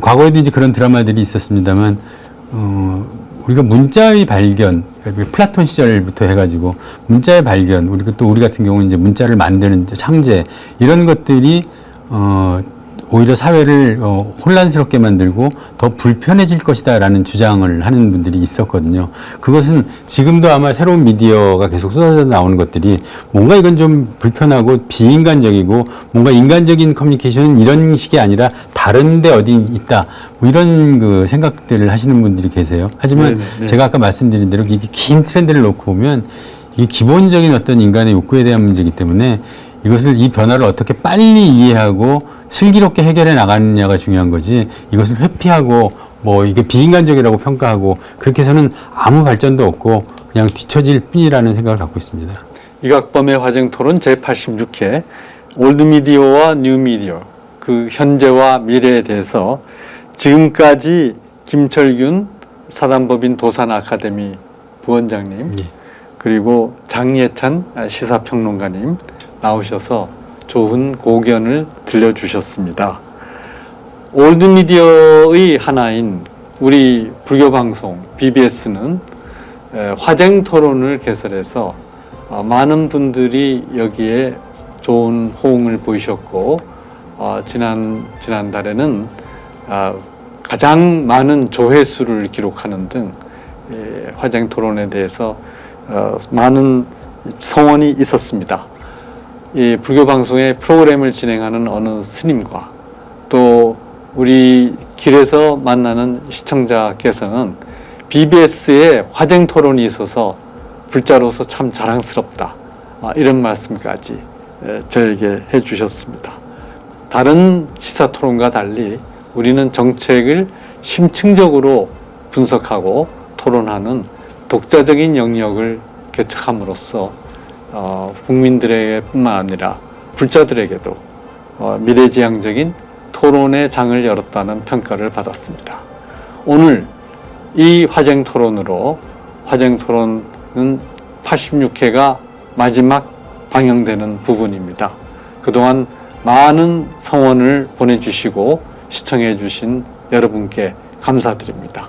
Speaker 3: 과거에도 이제 그런 드라마들이 있었습니다만, 우리가 문자의 발견, 그러니까 플라톤 시절부터 해가지고 문자의 발견, 우리 같은 경우는 이제 문자를 만드는 창제, 이런 것들이, 오히려 사회를 혼란스럽게 만들고 더 불편해질 것이다라는 주장을 하는 분들이 있었거든요. 그것은 지금도 아마 새로운 미디어가 계속 쏟아져 나오는 것들이 뭔가 이건 좀 불편하고 비인간적이고 뭔가 인간적인 커뮤니케이션은 이런 식이 아니라 다른데 어디 있다, 뭐 이런 그 생각들을 하시는 분들이 계세요. 하지만
Speaker 1: 네네.
Speaker 3: 제가 아까 말씀드린 대로 이게 긴 트렌드를 놓고 보면 이게 기본적인 어떤 인간의 욕구에 대한 문제이기 때문에 이것을, 이 변화를 어떻게 빨리 이해하고 슬기롭게 해결해 나가느냐가 중요한 거지, 이것을 회피하고 뭐 이게 비인간적이라고 평가하고 그렇게 해서는 아무 발전도 없고 그냥 뒤처질 뿐이라는 생각을 갖고 있습니다.
Speaker 1: 이각범의 화쟁토론 제86회 올드미디어와 뉴미디어, 그 현재와 미래에 대해서 지금까지 김철균 사단법인 도산 아카데미 부원장님,
Speaker 3: 예.
Speaker 1: 그리고 장예찬 시사평론가님 나오셔서 좋은 고견을 들려주셨습니다. 올드미디어의 하나인 우리 불교방송 BBS는 화쟁 토론을 개설해서 많은 분들이 여기에 좋은 호응을 보이셨고, 지난달에는 가장 많은 조회수를 기록하는 등 화쟁 토론에 대해서 많은 성원이 있었습니다. 이 불교 방송의 프로그램을 진행하는 어느 스님과 또 우리 길에서 만나는 시청자께서는 BBS에 화쟁 토론이 있어서 불자로서 참 자랑스럽다, 이런 말씀까지 저에게 해주셨습니다. 다른 시사 토론과 달리 우리는 정책을 심층적으로 분석하고 토론하는 독자적인 영역을 개척함으로써 국민들에게뿐만 아니라 불자들에게도 미래지향적인 토론의 장을 열었다는 평가를 받았습니다. 오늘 이 화쟁 토론으로, 화쟁 토론은 86회가 마지막 방영되는 부분입니다. 그동안 많은 성원을 보내주시고 시청해 주신 여러분께 감사드립니다.